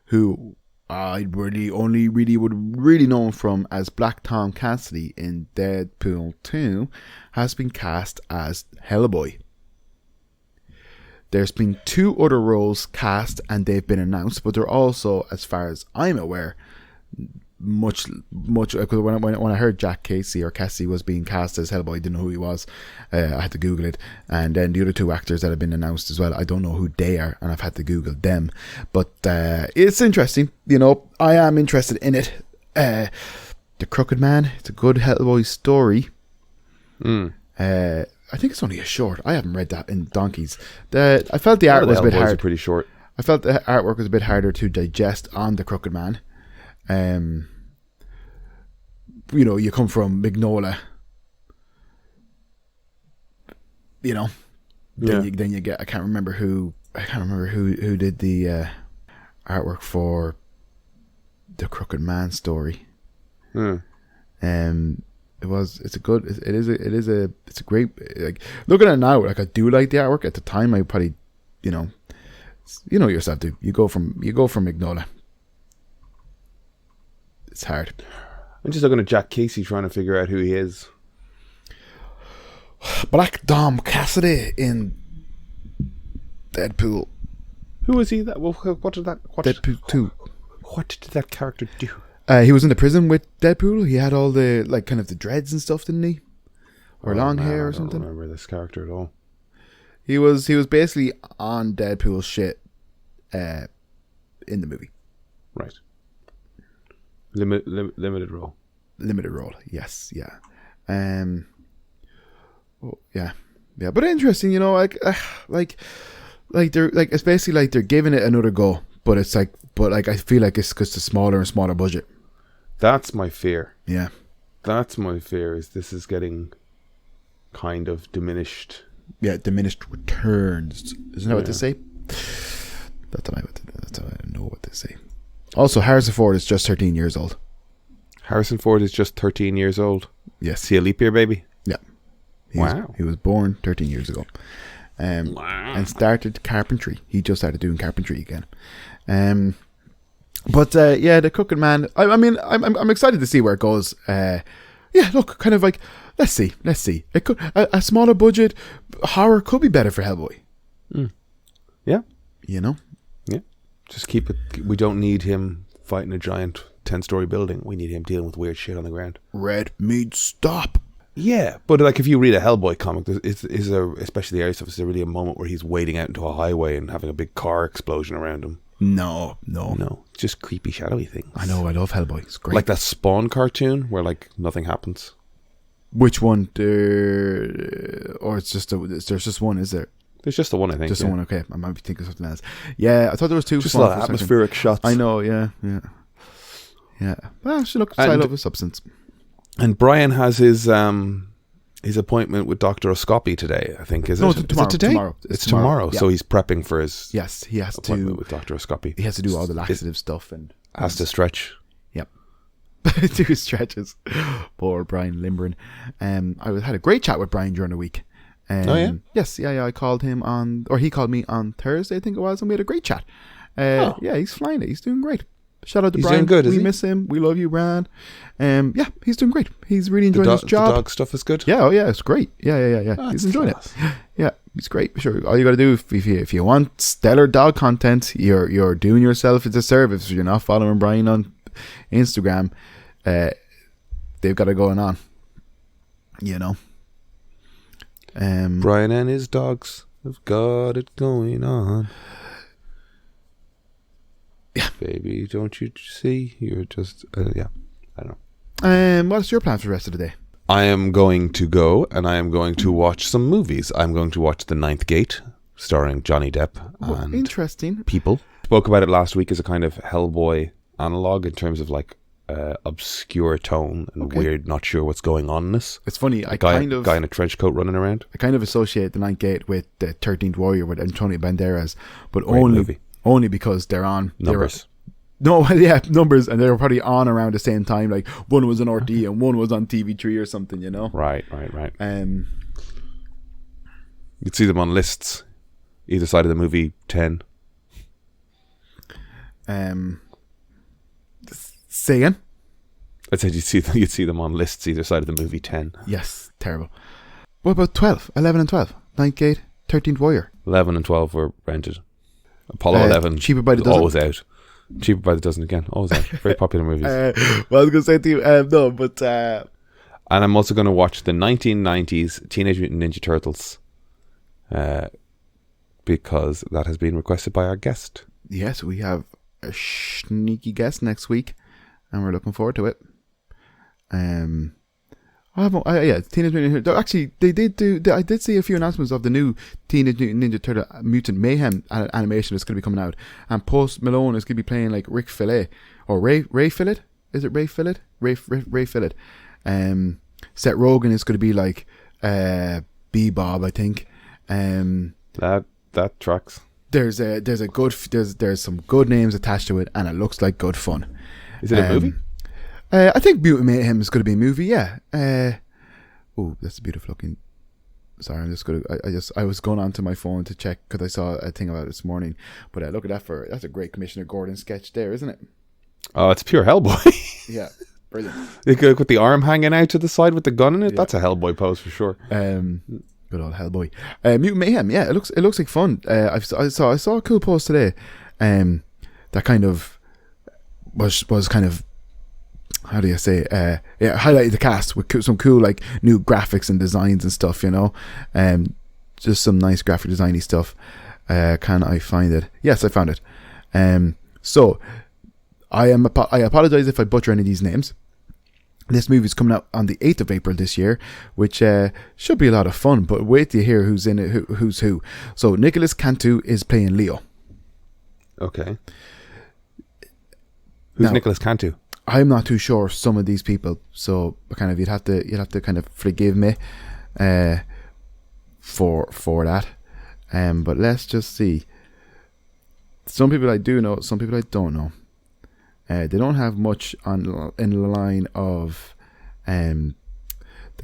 Speaker 2: who I only would really know him from as Black Tom Cassidy in Deadpool 2, has been cast as Hellboy. There's been 2 other roles cast and they've been announced, but they're also, as far as I'm aware, much because when I heard Jack Kessie was being cast as Hellboy, I didn't know who he was. I had to Google it, and then the other 2 actors that have been announced as well, I don't know who they are, and I've had to Google them. But it's interesting. I am interested in it. The Crooked Man, it's a good Hellboy story. I think it's only a short. I haven't read that in donkeys. I felt the art was a bit hard.
Speaker 1: Pretty short.
Speaker 2: I felt the artwork was a bit harder to digest on the Crooked Man. You come from Mignola. Then you get. I can't remember who did the artwork for the Crooked Man story. It's a great, like, looking at it now, like, I do like the artwork. At the time, I probably, yourself, dude. You go from Mignola. It's hard.
Speaker 1: I'm just looking at Jack Kessie trying to figure out who he is.
Speaker 2: Black Dom Cassidy in Deadpool.
Speaker 1: Who is he? What did that?
Speaker 2: Deadpool 2.
Speaker 1: What did that character do?
Speaker 2: He was in the prison with Deadpool. He had all the, like, kind of the dreads and stuff, didn't he? Or long hair or something.
Speaker 1: I don't remember this character at all.
Speaker 2: He was basically on Deadpool's shit in the movie.
Speaker 1: Right. Limited role.
Speaker 2: Limited role. Yes. Yeah. Yeah. But interesting, like they're like, it's basically like they're giving it another go, but it's like, I feel like it's because it's a smaller and smaller budget.
Speaker 1: That's my fear.
Speaker 2: Yeah.
Speaker 1: That's my fear, is this is getting kind of diminished.
Speaker 2: Yeah, diminished returns. Isn't that what they say? That's how I know what they say. Also, Harrison Ford is just 13 years old.
Speaker 1: Harrison Ford is just 13 years old?
Speaker 2: Yes.
Speaker 1: Is he a leap year baby?
Speaker 2: Yeah.
Speaker 1: Wow.
Speaker 2: He was born 13 years ago. And started carpentry. He just started doing carpentry again. The Crooked Man, I mean, I'm excited to see where it goes. Look, kind of like, let's see. It could, a smaller budget horror could be better for Hellboy.
Speaker 1: Yeah.
Speaker 2: Yeah.
Speaker 1: Just keep it. We don't need him fighting a giant 10-story building. We need him dealing with weird shit on the ground.
Speaker 2: Red meat stop.
Speaker 1: Yeah, but like, if you read a Hellboy comic, especially the early stuff, is there really a moment where he's wading out into a highway and having a big car explosion around him? No. Just creepy, shadowy things.
Speaker 2: I know, I love Hellboy. It's great.
Speaker 1: Like that Spawn cartoon where, like, nothing happens.
Speaker 2: Which one? Or it's just there's just one, is there?
Speaker 1: There's just the one, I think.
Speaker 2: Just the one, okay. I might be thinking of something else. Yeah, I thought there was 2.
Speaker 1: Just a lot of atmospheric shots.
Speaker 2: I know, yeah. Well, she looks I love a substance.
Speaker 1: And Brian has his appointment with Dr. Oscopy today, I think. Is it today?
Speaker 2: Tomorrow.
Speaker 1: It's tomorrow.
Speaker 2: Yeah.
Speaker 1: So he's prepping for his
Speaker 2: he has
Speaker 1: appointment
Speaker 2: to
Speaker 1: with Dr. Oscopy.
Speaker 2: He has to do all the laxative stuff and
Speaker 1: has to stretch.
Speaker 2: Yep. Do his stretches. Poor Brian Limberin. I had a great chat with Brian during the week.
Speaker 1: Oh, yeah?
Speaker 2: Yes, yeah. I called him or he called me on Thursday, I think it was, and we had a great chat.
Speaker 1: Oh.
Speaker 2: Yeah, he's flying it. He's doing great. Shout out to
Speaker 1: He's
Speaker 2: Brian.
Speaker 1: doing good, is
Speaker 2: we
Speaker 1: he?
Speaker 2: miss him. We love you, Brian. Yeah, he's doing great. He's really enjoying his job.
Speaker 1: The dog stuff is good?
Speaker 2: Yeah, it's great. Yeah.
Speaker 1: That's
Speaker 2: He's enjoying
Speaker 1: class.
Speaker 2: it. Yeah, it's great. Sure. All you got to do if you want stellar dog content, you're doing yourself a disservice. If you're not following Brian on Instagram, they've got it going on. You know.
Speaker 1: Brian and his dogs have got it going on.
Speaker 2: Yeah.
Speaker 1: Baby, don't you see? You're just, I don't know.
Speaker 2: What's your plan for the rest of the day?
Speaker 1: I am going to go and I am going to watch some movies. I'm going to watch The Ninth Gate, starring Johnny Depp and
Speaker 2: Interesting.
Speaker 1: people. Spoke about it last week as a kind of Hellboy analog in terms of like obscure tone and weird, not sure what's going on in this.
Speaker 2: It's funny.
Speaker 1: Guy in a trench coat running around.
Speaker 2: I kind of associate The Ninth Gate with the 13th Warrior with Antonio Banderas, but
Speaker 1: Great movie.
Speaker 2: only because they're on
Speaker 1: Numbers.
Speaker 2: Numbers, and they were probably on around the same time. Like one was on RT and one was on TV3 or something, you know.
Speaker 1: Right. You'd see them on lists, either side of the movie 10.
Speaker 2: Say again?
Speaker 1: I said you'd see them on lists either side of the movie 10.
Speaker 2: Yes, terrible. What about 12, 11 and 12? Ninth Gate, 13th Warrior.
Speaker 1: 11 and 12 were rented. Apollo 11
Speaker 2: cheaper by the dozen.
Speaker 1: always out. Cheaper by the dozen again, always out. Very popular movies.
Speaker 2: Well, I was going to say to you, no, but...
Speaker 1: And I'm also going to watch the 1990s Teenage Mutant Ninja Turtles, because that has been requested by our guest.
Speaker 2: Yes, we have a sneaky guest next week, and we're looking forward to it. Teenage Mutant Ninja. Actually, they did do. I did see a few announcements of the new Teenage Mutant Ninja Turtle Mutant Mayhem animation that's going to be coming out, and Post Malone is going to be playing like Rick Fillet or Ray Fillet. Is it Ray Fillet? Ray Fillet. Seth Rogen is going to be like B-Bob, I think.
Speaker 1: That tracks.
Speaker 2: There's some good names attached to it, and it looks like good fun.
Speaker 1: Is it a movie?
Speaker 2: I think Mutant Mayhem is going to be a movie. Yeah. Oh, that's beautiful looking. Sorry, I'm just going to. I was going onto my phone to check because I saw a thing about it this morning. But look at that that's a great Commissioner Gordon sketch there, isn't it?
Speaker 1: Oh, it's pure Hellboy.
Speaker 2: Yeah, brilliant.
Speaker 1: With the arm hanging out to the side with the gun in it. Yeah. That's a Hellboy pose for sure.
Speaker 2: Good old Hellboy. Mutant Mayhem. Yeah, it looks like fun. I saw a cool post today. That kind of was kind of. How do you say? Highlighted the cast with some cool like new graphics and designs and stuff. You know, just some nice graphic designy stuff. Can I find it? Yes, I found it. So I apologize if I butcher any of these names. This movie is coming out on the 8th of April this year, which should be a lot of fun. But wait till you hear who's in it, who's who. So Nicholas Cantu is playing Leo.
Speaker 1: Okay. Who's Nicholas Cantu?
Speaker 2: I'm not too sure of some of these people, so kind of you'd have to kind of forgive me for that. But let's just see. Some people I do know, some people I don't know. They don't have much in the line of the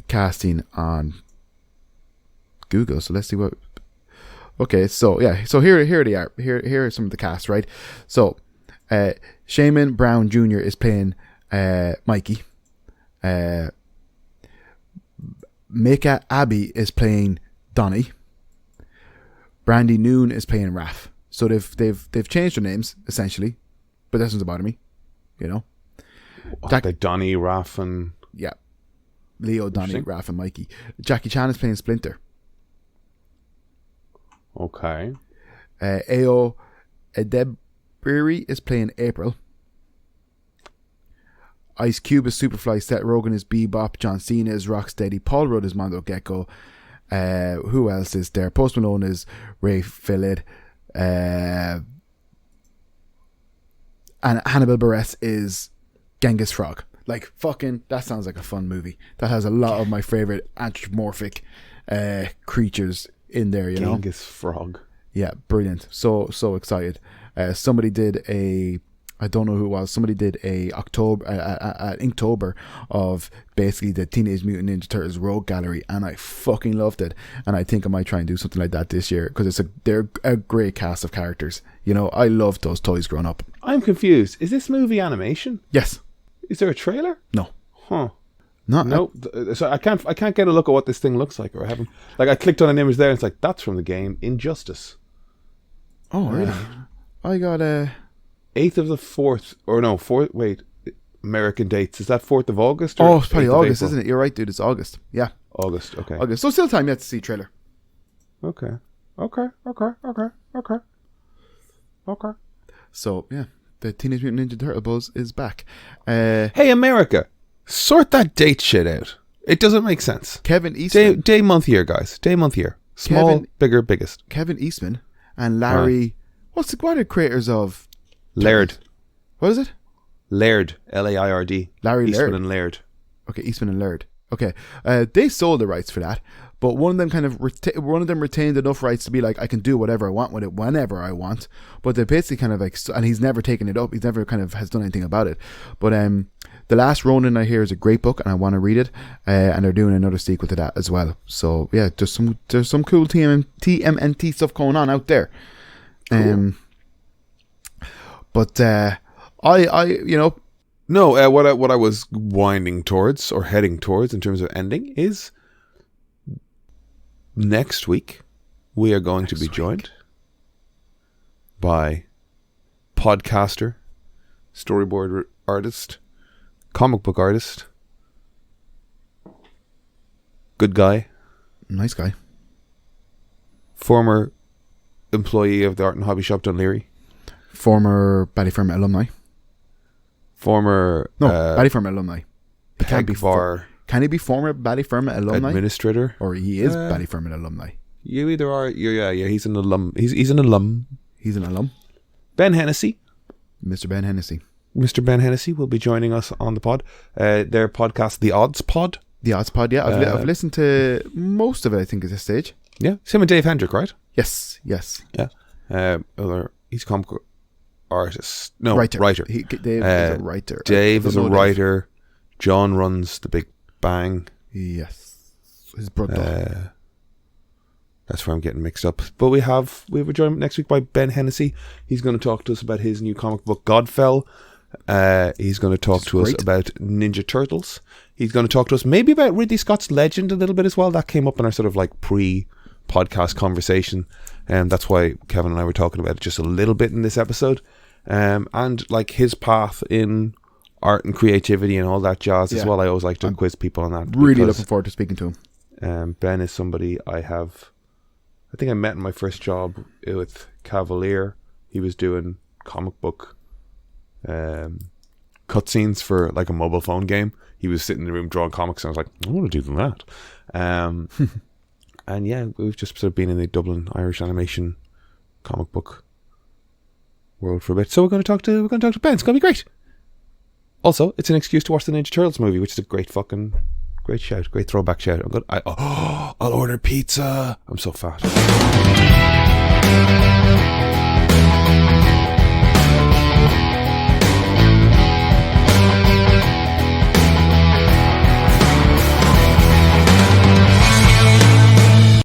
Speaker 2: casting on Google. So let's see what. Okay, so yeah, so here they are. Here are some of the cast, right? So. Shaman Brown Jr. is playing Mikey. Mika Abbey is playing Donnie. Brandy Noon is playing Raph. So they've changed their names essentially, but that doesn't bother me, you know.
Speaker 1: Like Donnie, Raph, and
Speaker 2: yeah, Leo, Donnie, Raph, and Mikey. Jackie Chan is playing Splinter.
Speaker 1: Okay.
Speaker 2: Ao Edebiri is playing April. Ice Cube is Superfly. Seth Rogen is Bebop. John Cena is Rocksteady. Paul Rudd is Mondo Gecko. Who else is there? Post Malone is Ray Fillet. And Hannibal Buress is Genghis Frog. Like, fucking, that sounds like a fun movie. That has a lot of my favorite anthropomorphic creatures in there, you know?
Speaker 1: Genghis Frog.
Speaker 2: Yeah, brilliant. So excited. Somebody did a I don't know who it was. Somebody did a Inktober of basically the Teenage Mutant Ninja Turtles Rogue Gallery, and I fucking loved it. And I think I might try and do something like that this year, because they're a great cast of characters. You know, I loved those toys growing up.
Speaker 1: I'm confused. Is this movie animation?
Speaker 2: Yes.
Speaker 1: Is there a trailer?
Speaker 2: No.
Speaker 1: Huh.
Speaker 2: No.
Speaker 1: So I can't get a look at what this thing looks like, or I haven't. Like, I clicked on an image there, and it's like, that's from the game Injustice.
Speaker 2: Oh, really? I got a
Speaker 1: 8th of the 4th, or no, 4th. Wait, American dates. Is that 4th of August?
Speaker 2: Oh, it's probably August, isn't it? You're right, dude. It's August. Yeah,
Speaker 1: August. Okay.
Speaker 2: August. So still time yet to see trailer.
Speaker 1: Okay.
Speaker 2: So yeah, the Teenage Mutant Ninja Turtle buzz is back.
Speaker 1: Hey, America, sort that date shit out. It doesn't make sense.
Speaker 2: Kevin Eastman.
Speaker 1: Day, month, year, guys. Day, month, year. Small, bigger, biggest.
Speaker 2: Kevin Eastman and Larry. What are the creators of
Speaker 1: Laird?
Speaker 2: What is it?
Speaker 1: Laird. Laird.
Speaker 2: Larry
Speaker 1: Eastman
Speaker 2: Laird.
Speaker 1: and Laird.
Speaker 2: Okay, Eastman and Laird. Okay, they sold the rights for that, but one of them retained enough rights to be like, I can do whatever I want with it whenever I want. But they basically kind of like, and he's never taken it up. He's never kind of has done anything about it. But The Last Ronin, I hear, is a great book, and I want to read it. And they're doing another sequel to that as well. So yeah, there's some cool TMNT stuff going on out there. Cool. But I you know.
Speaker 1: No, what I was winding towards, or heading towards in terms of ending, is next week we are going to be joined by podcaster, storyboard artist, comic book artist, good guy,
Speaker 2: nice guy,
Speaker 1: former employee of the Art and Hobby Shop Dunleary,
Speaker 2: former Ballyfermot alumni. Ballyfermot alumni. Can he be former Ballyfermot alumni?
Speaker 1: Administrator,
Speaker 2: or he is Ballyfermot alumni?
Speaker 1: You either are. Yeah. He's an alum. He's an alum.
Speaker 2: He's an alum.
Speaker 1: Ben Hennessy,
Speaker 2: Mr. Ben Hennessy.
Speaker 1: Mr. Ben Hennessy will be joining us on the pod. Their podcast, The Odds Pod.
Speaker 2: The Odds Pod. Yeah, I've listened to most of it, I think, at this stage.
Speaker 1: Yeah, Sam and Dave Hendrick, right?
Speaker 2: Yes.
Speaker 1: Yeah. He's a comic artist. No,
Speaker 2: writer.
Speaker 1: Dave
Speaker 2: is a writer.
Speaker 1: Dave is a writer. John runs The Big Bang.
Speaker 2: Yes. His brother.
Speaker 1: That's where I'm getting mixed up. But we have a joined next week by Ben Hennessy. He's going to talk to us about his new comic book, Godfell. He's going to talk to us about Ninja Turtles. He's going to talk to us maybe about Ridley Scott's Legend a little bit as well. That came up in our sort of like pre-podcast conversation. And that's why Kevin and I were talking about it just a little bit in this episode. And like his path in art and creativity and all that jazz as well. I always like to quiz people on that.
Speaker 2: Really looking forward to speaking to
Speaker 1: him. Ben is somebody I think I met in my first job with Cavalier. He was doing comic book cutscenes for like a mobile phone game. He was sitting in the room drawing comics, and I was like, I want to do that. And yeah, we've just sort of been in the Dublin Irish animation comic book world for a bit. So we're going to talk to Ben. It's going to be great. Also, it's an excuse to watch the Ninja Turtles movie, which is a great shout, great throwback shout. I'll order pizza. I'm so fat.